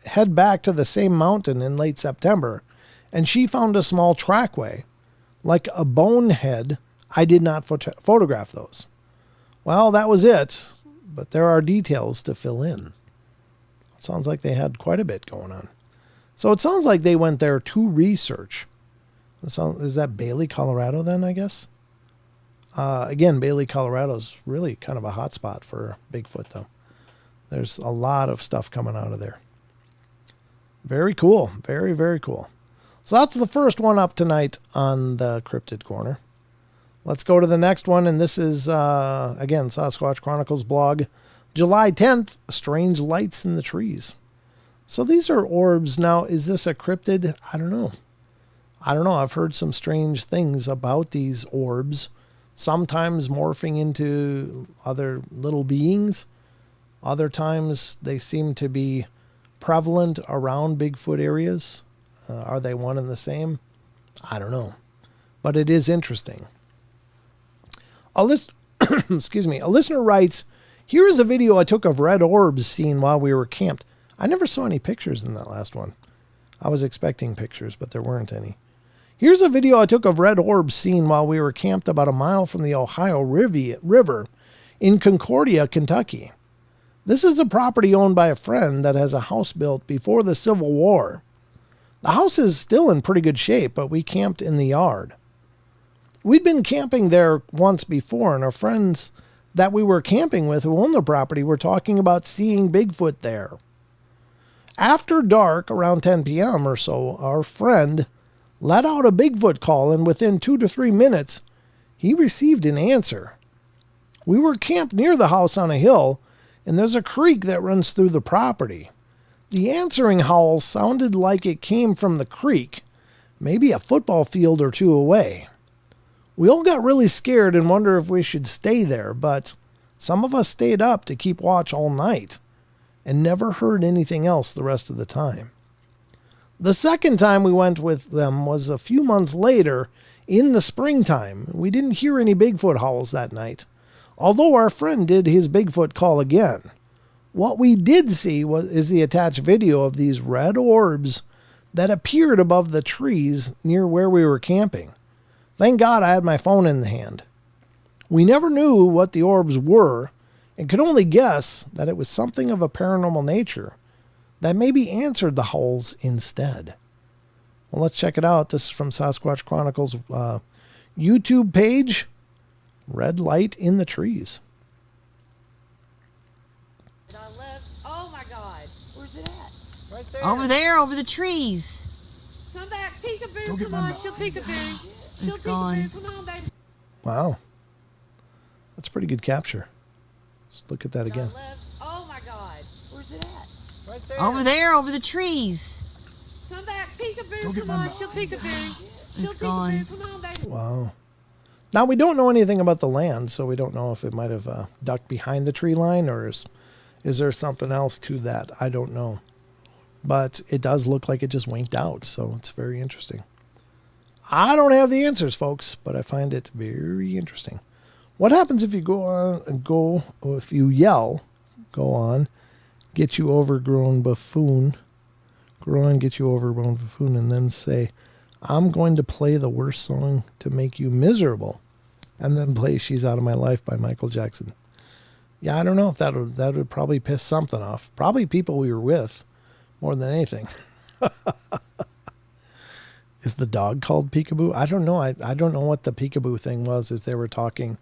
head back to the same mountain in late September, and she found a small trackway, like a bonehead. I did not photograph those. Well, that was it, but there are details to fill in. It sounds like they had quite a bit going on. So it sounds like they went there to research. Is that Bailey, Colorado then, I guess? Again, Bailey, Colorado is really kind of a hot spot for Bigfoot, though. There's a lot of stuff coming out of there. Very cool. Very, very cool. So that's the first one up tonight on the Cryptid Corner. Let's go to the next one, and this is, again, Sasquatch Chronicles blog, July 10th, Strange Lights in the Trees. So these are orbs. Now, is this a cryptid? I don't know. I've heard some strange things about these orbs, sometimes morphing into other little beings. Other times they seem to be prevalent around Bigfoot areas. Are they one and the same? I don't know. But it is interesting. A listener writes, "Here is a video I took of red orbs seen while we were camped." I never saw any pictures in that last one. I was expecting pictures, but there weren't any. "Here's a video I took of red orbs seen while we were camped about a mile from the Ohio River in Concordia, Kentucky. This is a property owned by a friend that has a house built before the Civil War. The house is still in pretty good shape, but we camped in the yard. We'd been camping there once before, and our friends that we were camping with who own the property were talking about seeing Bigfoot there. After dark, around 10 p.m. or so, our friend let out a Bigfoot call, and within 2 to 3 minutes, he received an answer. We were camped near the house on a hill, and there's a creek that runs through the property. The answering howl sounded like it came from the creek, maybe a football field or 2 away. We all got really scared and wondered if we should stay there, but some of us stayed up to keep watch all night and never heard anything else the rest of the time. The second time we went with them was a few months later in the springtime. We didn't hear any Bigfoot howls that night, although our friend did his Bigfoot call again. What we did see is the attached video of these red orbs that appeared above the trees near where we were camping. Thank God I had my phone in the hand. We never knew what the orbs were and could only guess that it was something of a paranormal nature that maybe answered the howls instead. Well, let's check it out. This is from Sasquatch Chronicles YouTube page, Red Light in the Trees. Oh my God, where's it at? Right there. Over there, over the trees. Come back, peekaboo, come on, she'll peekaboo. She'll gone. peekaboo, come on, baby. Wow. That's a pretty good capture. Let's look at that again. Oh my God, where's it at? Right there. Over there, over the trees. Come back, peekaboo, come on, she'll peekaboo. She'll gone. peekaboo, come on, baby. Wow. Now, we don't know anything about the land, so we don't know if it might have ducked behind the tree line, or is there something else to that? I don't know. But it does look like it just winked out, so it's very interesting. I don't have the answers, folks, but I find it very interesting. What happens if you if you yell, go on, get you overgrown buffoon, grow on, get you overgrown buffoon, and then say, I'm going to play the worst song to make you miserable, and then play She's Out of My Life by Michael Jackson? Yeah, I don't know if that would probably piss something off. Probably people we were with more than anything. Is the dog called Peekaboo? I don't know. I don't know what the Peekaboo thing was, if they were trying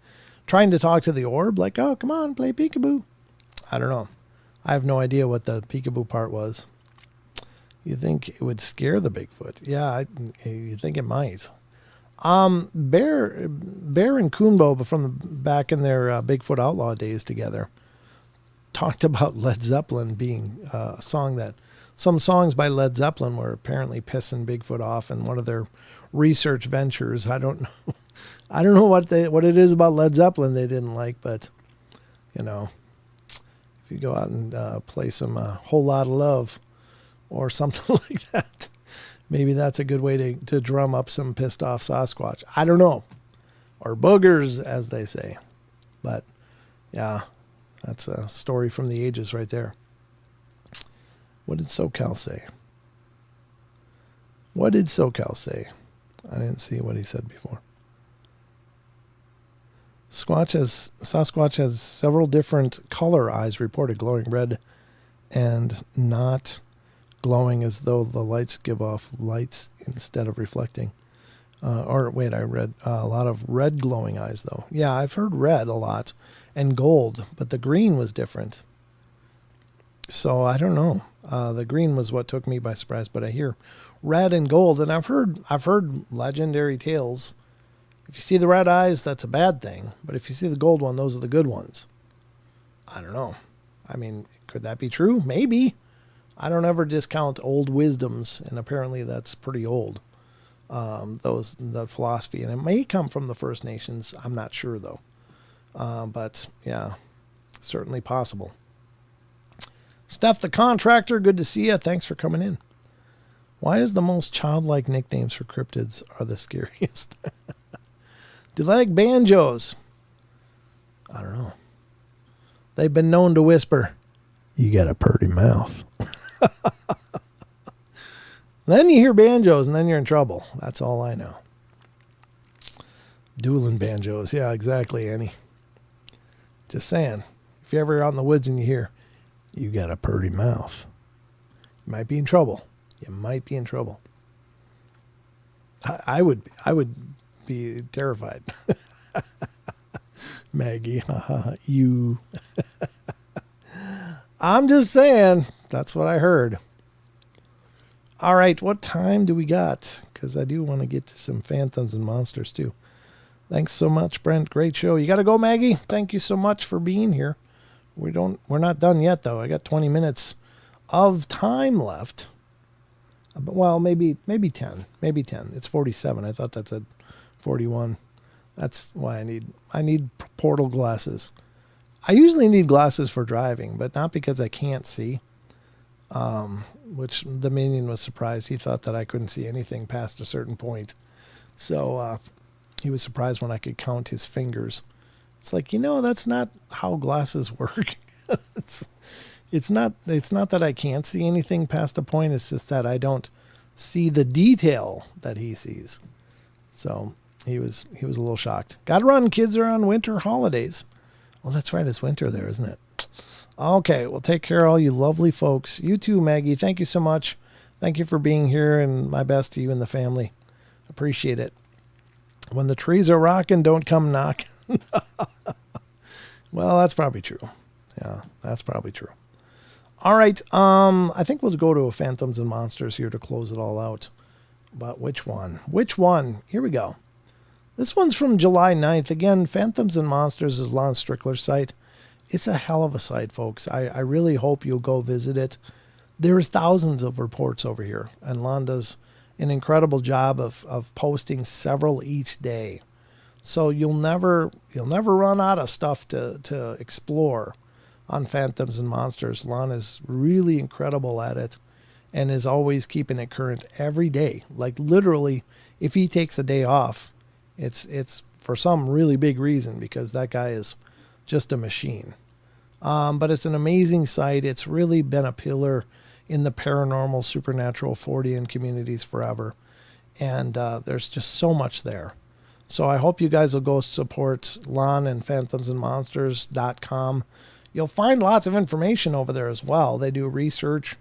to talk to the orb, like, oh, come on, play Peekaboo. I don't know. I have no idea what the Peekaboo part was. You think it would scare the Bigfoot? Yeah, you think it might. Bear and Coonbo from back in their Bigfoot Outlaw days together talked about Led Zeppelin being a song that some songs by Led Zeppelin were apparently pissing Bigfoot off in one of their research ventures. I don't know what it is about Led Zeppelin they didn't like, but you know, if you go out and play some Whole Lot of Love or something like that, maybe that's a good way to drum up some pissed off Sasquatch. I don't know. Or boogers, as they say. But yeah, that's a story from the ages right there. What did SoCal say? What did SoCal say? I didn't see what he said before. Sasquatch has several different color eyes reported, glowing red and not glowing as though the lights give off lights instead of reflecting. I read a lot of red glowing eyes, though. Yeah, I've heard red a lot and gold, but the green was different. So I don't know. The green was what took me by surprise, but I hear red and gold, and I've heard legendary tales. If you see the red eyes, that's a bad thing, but if you see the gold one, those are the good ones. I don't know. I mean, could that be true? Maybe. I don't ever discount old wisdoms, and apparently that's pretty old. The philosophy, and it may come from the First Nations. I'm not sure though. But yeah, certainly possible. Steph the Contractor, good to see you. Thanks for coming in. Why is the most childlike nicknames for cryptids are the scariest? Do they like banjos? I don't know. They've been known to whisper, you got a purty mouth. Then you hear banjos and then you're in trouble. That's all I know. Dueling banjos. Yeah, exactly, Annie. Just saying. If you're ever out in the woods and you hear, you got a purty mouth, you might be in trouble. You might be in trouble. I would be terrified. Maggie, you. I'm just saying. That's what I heard. All right, what time do we got? Because I do want to get to some phantoms and monsters too. Thanks so much, Brent. Great show. You got to go, Maggie. Thank you so much for being here. We're not done yet, though. I got 20 minutes of time left. Well, maybe 10. Maybe 10. It's 47. I thought that said 41. That's why I need portal glasses. I usually need glasses for driving, but not because I can't see. Which the minion was surprised. He thought that I couldn't see anything past a certain point. So he was surprised when I could count his fingers. It's like, that's not how glasses work. It's not that I can't see anything past a point. It's just that I don't see the detail that he sees. So he was a little shocked. Got to run. Kids are on winter holidays. Well, that's right. It's winter there, isn't it? Okay. Well, take care, all you lovely folks. You too, Maggie. Thank you so much. Thank you for being here, and my best to you and the family. Appreciate it. When the trees are rocking, don't come knock. Well, that's probably true. Yeah, that's probably true. All right. I think we'll go to Phantoms and Monsters here to close it all out. But which one? Which one? Here we go. This one's from July 9th. Again, Phantoms and Monsters is Lon Strickler's site. It's a hell of a site, folks. I really hope you'll go visit it. There's thousands of reports over here, and Lon does an incredible job of posting several each day. So you'll never run out of stuff to explore on Phantoms and Monsters. Lon is really incredible at it and is always keeping it current every day. Like literally, if he takes a day off, it's for some really big reason, because that guy is just a machine. But it's an amazing site. It's really been a pillar in the paranormal, supernatural, Fortean communities forever. And there's just so much there. So I hope you guys will go support Lon and phantomsandmonsters.com. You'll find lots of information over there as well. They do research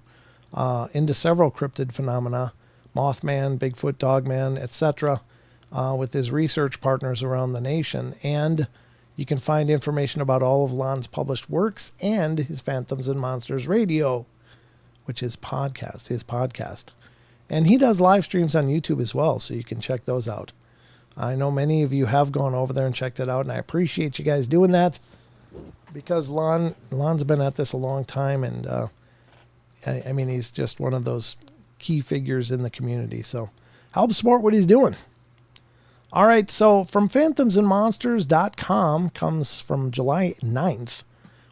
into several cryptid phenomena, Mothman, Bigfoot, Dogman, etc., with his research partners around the nation. And you can find information about all of Lon's published works and his Phantoms and Monsters Radio, which is his podcast. And he does live streams on YouTube as well, so you can check those out. I know many of you have gone over there and checked it out, and I appreciate you guys doing that, because Lon's been at this a long time, and I mean, he's just one of those key figures in the community. So help support what he's doing. All right, so from phantomsandmonsters.com comes from July 9th,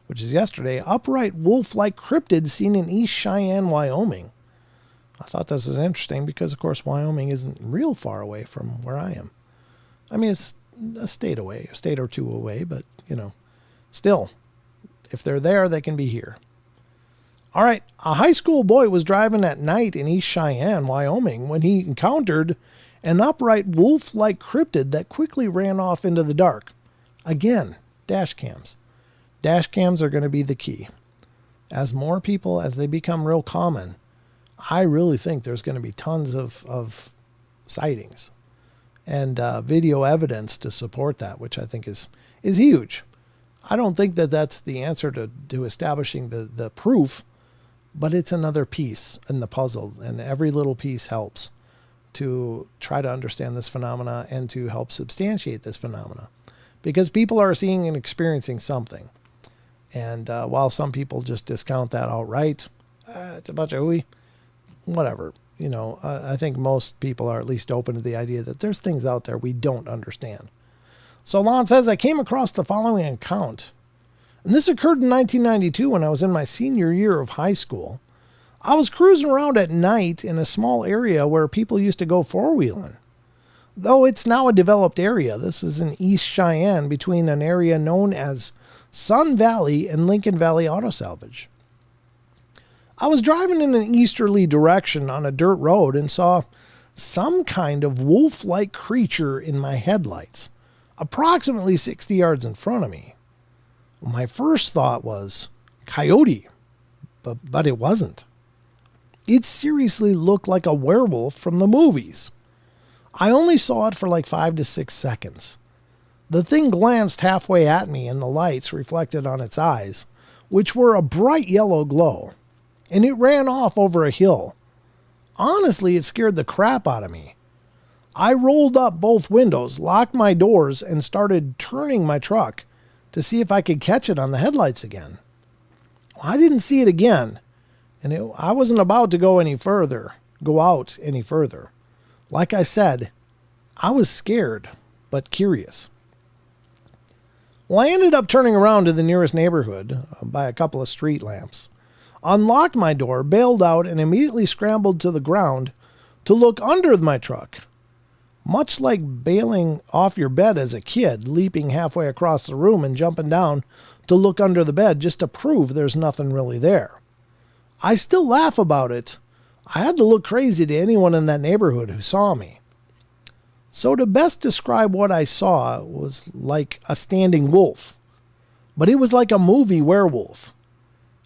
which is yesterday, upright wolf-like cryptid seen in East Cheyenne, Wyoming. I thought this was interesting because, of course, Wyoming isn't real far away from where I am. I mean, it's a state away, a state or two away, but, still, if they're there, they can be here. All right, a high school boy was driving at night in East Cheyenne, Wyoming, when he encountered an upright wolf-like cryptid that quickly ran off into the dark. Again, dash cams. Dash cams are going to be the key. As they become real common, I really think there's going to be tons of sightings and video evidence to support that, which I think is huge. I don't think that that's the answer to establishing the proof, but it's another piece in the puzzle, and every little piece helps to try to understand this phenomena and to help substantiate this phenomena, because people are seeing and experiencing something. And while some people just discount that outright, it's a bunch of hooey, whatever. I think most people are at least open to the idea that there's things out there we don't understand. So Lon says, I came across the following account. And this occurred in 1992 when I was in my senior year of high school. I was cruising around at night in a small area where people used to go four-wheeling. Though it's now a developed area, this is in East Cheyenne, between an area known as Sun Valley and Lincoln Valley Auto Salvage. I was driving in an easterly direction on a dirt road and saw some kind of wolf-like creature in my headlights, approximately 60 yards in front of me. My first thought was coyote, but it wasn't. It seriously looked like a werewolf from the movies. I only saw it for like 5 to 6 seconds. The thing glanced halfway at me, and the lights reflected on its eyes, which were a bright yellow glow, and it ran off over a hill. Honestly, it scared the crap out of me. I rolled up both windows, locked my doors, and started turning my truck to see if I could catch it on the headlights again. I didn't see it again, and I wasn't about to go out any further. Like I said, I was scared, but curious. Well, I ended up turning around to the nearest neighborhood by a couple of street lamps, unlocked my door, bailed out, and immediately scrambled to the ground to look under my truck. Much like bailing off your bed as a kid, leaping halfway across the room and jumping down to look under the bed just to prove there's nothing really there. I still laugh about it. I had to look crazy to anyone in that neighborhood who saw me. So to best describe what I saw was like a standing wolf. But it was like a movie werewolf.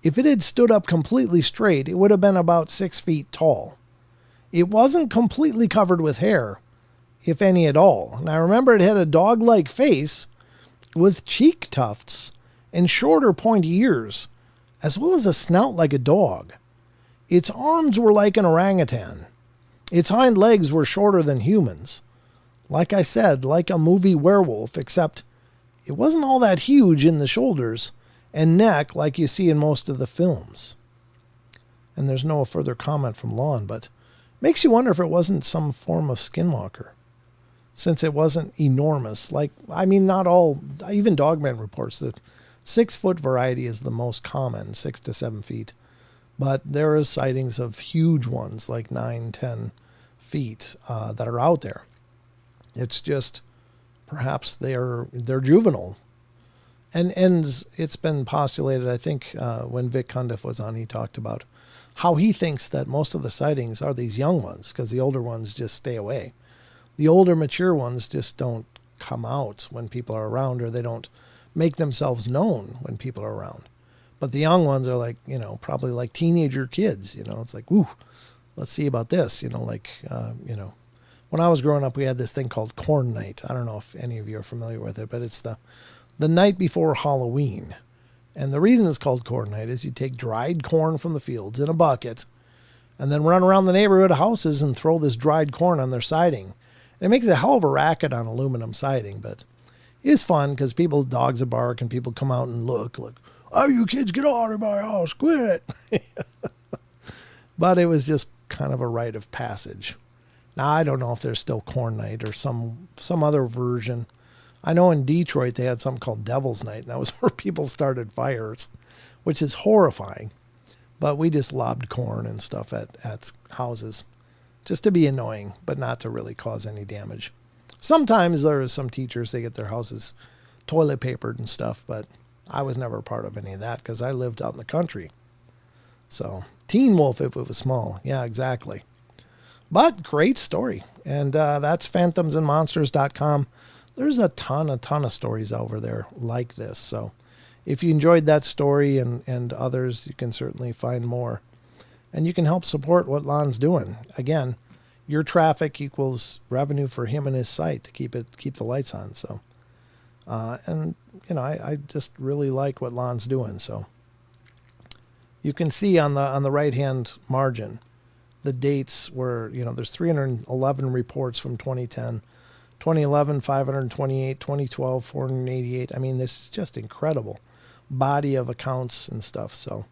If it had stood up completely straight, it would have been about 6 feet tall. It wasn't completely covered with hair, if any at all. And I remember it had a dog-like face with cheek tufts and shorter pointy ears, as well as a snout like a dog. Its arms were like an orangutan. Its hind legs were shorter than humans. Like I said, like a movie werewolf, except it wasn't all that huge in the shoulders and neck like you see in most of the films. And there's no further comment from Lon, but makes you wonder if it wasn't some form of skinwalker, since it wasn't enormous. Not all, even Dogman reports that 6 foot variety is the most common, 6 to 7 feet. But there is sightings of huge ones, like 9, 10 feet, that are out there. It's just, perhaps they're juvenile. And it's been postulated, I think, when Vic Cundiff was on, he talked about how he thinks that most of the sightings are these young ones, because the older ones just stay away. The older, mature ones just don't come out when people are around, or they don't make themselves known when people are around. But the young ones are like, probably like teenager kids, it's like, ooh, let's see about this, When I was growing up, we had this thing called Corn Night. I don't know if any of you are familiar with it, but it's the night before Halloween. And the reason it's called Corn Night is you take dried corn from the fields in a bucket and then run around the neighborhood of houses and throw this dried corn on their siding. And it makes a hell of a racket on aluminum siding, but it is fun because dogs bark and people come out and look, oh, you kids, get out of my house, quit. But it was just kind of a rite of passage. Now, I don't know if there's still Corn Night or some other version. I know in Detroit they had something called Devil's Night, and that was where people started fires, which is horrifying. But we just lobbed corn and stuff at houses just to be annoying, but not to really cause any damage. Sometimes there are some teachers, they get their houses toilet papered and stuff, but I was never a part of any of that because I lived out in the country. So, Teen Wolf if it was small. Yeah, exactly. But great story. And that's phantomsandmonsters.com. There's a ton of stories over there like this. So if you enjoyed that story and others, you can certainly find more. And you can help support what Lon's doing. Again, your traffic equals revenue for him and his site to keep the lights on. So, I just really like what Lon's doing. So you can see on the right-hand margin, the dates where, there's 311 reports from 2010, 2011, 528, 2012, 488. I mean, this is just incredible body of accounts and stuff. So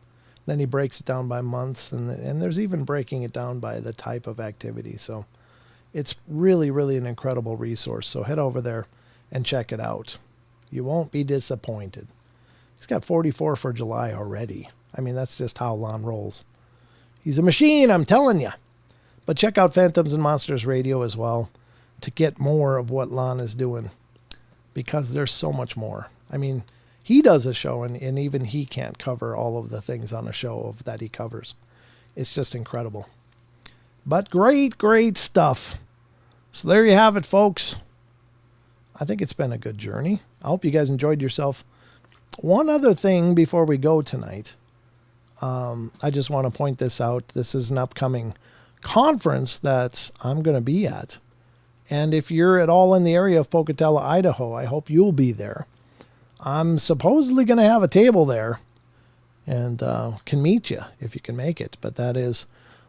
then he breaks it down by months, and there's even breaking it down by the type of activity. So it's really, really an incredible resource. So head over there and check it out. You won't be disappointed. He's got 44 for July already. I mean, that's just how Lon rolls. He's a machine, I'm telling you. But check out Phantoms and Monsters Radio as well to get more of what Lon is doing, because there's so much more. I mean, he does a show, and even he can't cover all of the things on a show that he covers. It's just incredible. But great stuff. So there you have it, folks. I think it's been a good journey. I hope you guys enjoyed yourself. One other thing before we go tonight. I just want to point this out. This is an upcoming conference that I'm going to be at. And if you're at all in the area of Pocatello, Idaho, I hope you'll be there. I'm supposedly going to have a table there and can meet you if you can make it. But that is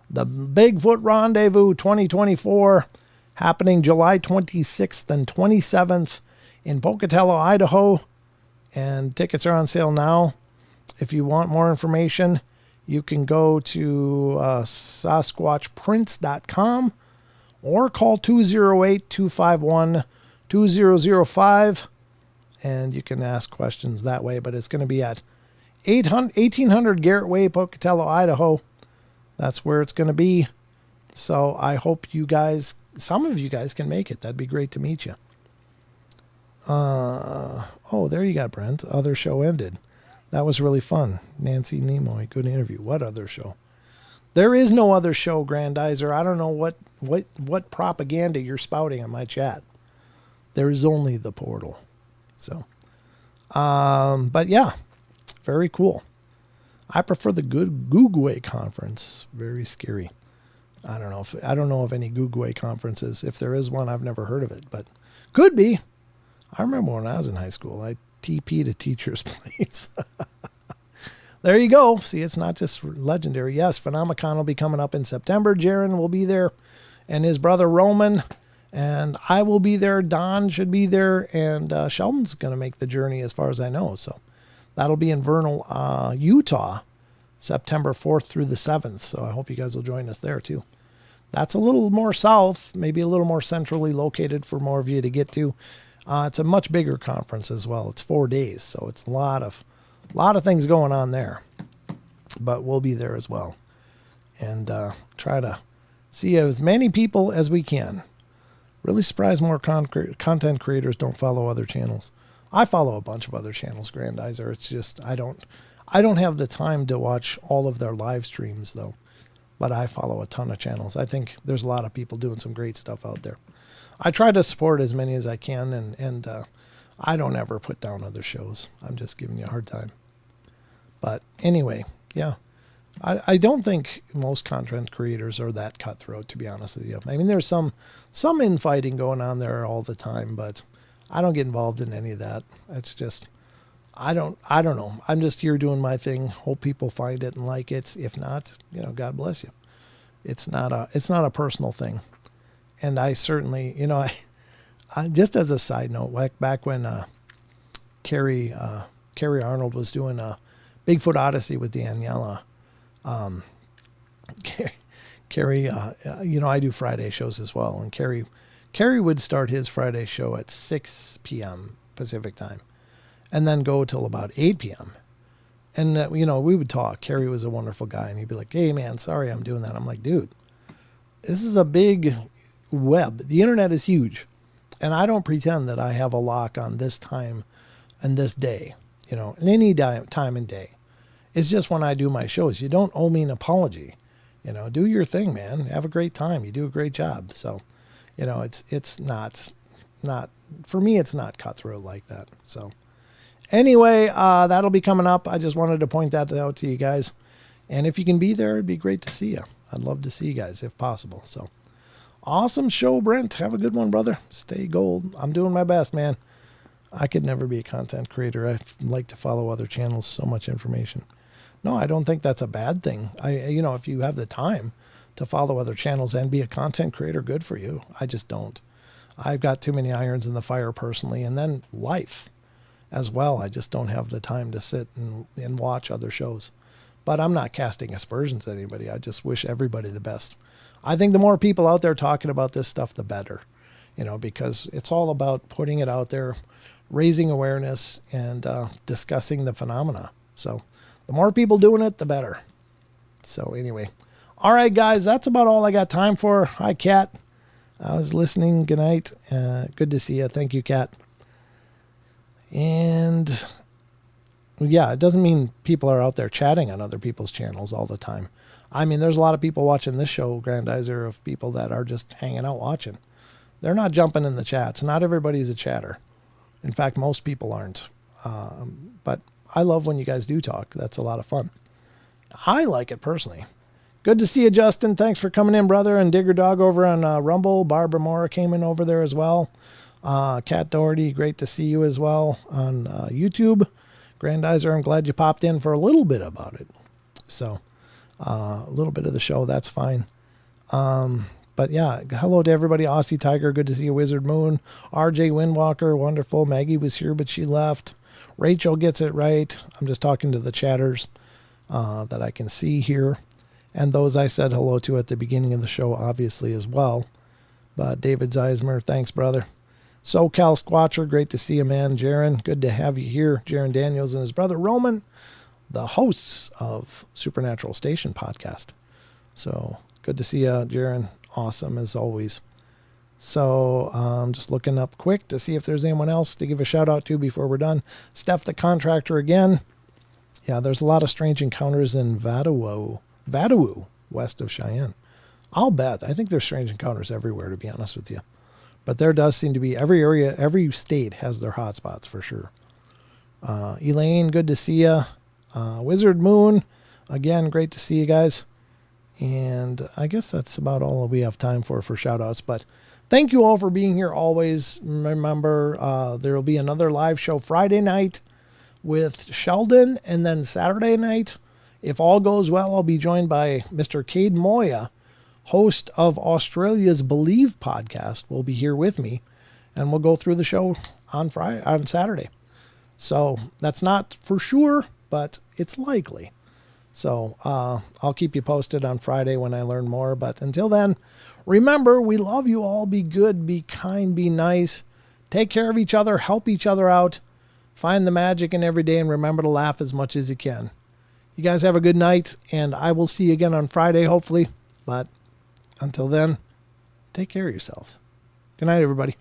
the Bigfoot Rendezvous 2024 happening July 26th and 27th in Pocatello, Idaho. And tickets are on sale now. If you want more information, you can go to SasquatchPrints.com or call 208-251-2005, and you can ask questions that way. But it's going to be at 1800 Garrett Way, Pocatello, Idaho. That's where it's going to be. So I hope you guys some of you guys can make it. That'd be great to meet you. Oh, there you got Brent. Other show ended. That was really fun. Nancy Nimoy, good interview. What other show? There is no other show, Grandizer. I don't know what propaganda you're spouting on my chat. There is only the portal. So, but yeah, very cool. I prefer the good Googway conference. Very scary. I don't know of any Googway conferences. If there is one, I've never heard of it, but could be. I remember when I was in high school, I TP'd a teacher's place. There you go. See, it's not just legendary. Yes, Phenomicon will be coming up in September. Jaron will be there, and his brother Roman, and I will be there. Don should be there, and Sheldon's going to make the journey as far as I know. So that'll be in Vernal, Utah, September 4th through the 7th. So I hope you guys will join us there too. That's a little more south, maybe a little more centrally located for more of you to get to. It's a much bigger conference as well. It's 4 days, so it's a lot of things going on there. But we'll be there as well, and try to see as many people as we can. Really surprised more content creators don't follow other channels. I follow a bunch of other channels, Grandizer. It's just I don't have the time to watch all of their live streams though. But I follow a ton of channels. I think there's a lot of people doing some great stuff out there. I try to support as many as I can, and I don't ever put down other shows. I'm just giving you a hard time. But anyway, yeah. I don't think most content creators are that cutthroat, to be honest with you. I mean, there's some infighting going on there all the time, but I don't get involved in any of that. It's just, I don't know. I'm just here doing my thing. Hope people find it and like it. If not, God bless you. It's not a personal thing. And I certainly, I just as a side note, back when Carrie Arnold was doing a Bigfoot Odyssey with Daniela, Carrie, I do Friday shows as well, and Carrie would start his Friday show at 6 p.m. Pacific time, and then go till about 8 p.m. And we would talk. Carrie was a wonderful guy, and he'd be like, "Hey man, sorry I'm doing that." I'm like, "Dude, this is a big web. The internet is huge, and I don't pretend that I have a lock on this time and this day, any time and day. It's just when I do my shows. You don't owe me an apology. Do your thing, man. Have a great time. You do a great job." So, it's not for me. It's not cutthroat like that. So, anyway, that'll be coming up. I just wanted to point that out to you guys, and if you can be there, it'd be great to see you. I'd love to see you guys if possible. So. Awesome show, Brent. Have a good one, brother. Stay gold. I'm doing my best, man. I could never be a content creator. I like to follow other channels. So much information. No, I don't think that's a bad thing. If you have the time to follow other channels and be a content creator, good for you. I just don't. I've got too many irons in the fire personally, and then life as well. I just don't have the time to sit and watch other shows. But I'm not casting aspersions at anybody. I just wish everybody the best. I think the more people out there talking about this stuff, the better, because it's all about putting it out there, raising awareness, and discussing the phenomena. So the more people doing it, the better. So anyway, all right, guys, that's about all I got time for. Hi, Kat. I was listening. Good night. Good to see you. Thank you, Kat. And yeah, it doesn't mean people are out there chatting on other people's channels all the time. I mean, there's a lot of people watching this show, Grandizer, of people that are just hanging out watching. They're not jumping in the chats. Not everybody's a chatter. In fact, most people aren't. But I love when you guys do talk. That's a lot of fun. I like it personally. Good to see you, Justin. Thanks for coming in, brother. And Digger Dog over on Rumble. Barbara Mora came in over there as well. Kat Doherty, great to see you as well on YouTube. Grandizer, I'm glad you popped in for a little bit about it. So, a little bit of the show, that's fine. But yeah, hello to everybody. Aussie Tiger, good to see you. Wizard Moon, RJ Windwalker, wonderful. Maggie was here, but she left. Rachel gets it right. I'm just talking to the chatters that I can see here. And those I said hello to at the beginning of the show, obviously, as well. But David Zeismer, thanks, brother. SoCal Squatcher, great to see you, man. Jaron, good to have you here. Jaron Daniels and his brother Roman, the hosts of Supernatural Station podcast. So good to see you, Jaron. Awesome as always. So I'm just looking up quick to see if there's anyone else to give a shout out to before we're done. Steph the Contractor again. Yeah, there's a lot of strange encounters in Vadawoo, west of Cheyenne. I'll bet. I think there's strange encounters everywhere, to be honest with you. But there does seem to be every area, every state has their hotspots for sure. Elaine, good to see you. Wizard Moon, again, great to see you guys. And I guess that's about all we have time for shout outs. But thank you all for being here always. Remember, there will be another live show Friday night with Sheldon, and then Saturday night, if all goes well, I'll be joined by Mr. Cade Moya, host of Australia's Believe podcast, will be here with me, and we'll go through the show on Saturday. So that's not for sure, but it's likely. So I'll keep you posted on Friday when I learn more. But until then, remember, we love you all. Be good, be kind, be nice. Take care of each other, help each other out. Find the magic in every day, and remember to laugh as much as you can. You guys have a good night, and I will see you again on Friday, hopefully. But until then, take care of yourselves. Good night, everybody.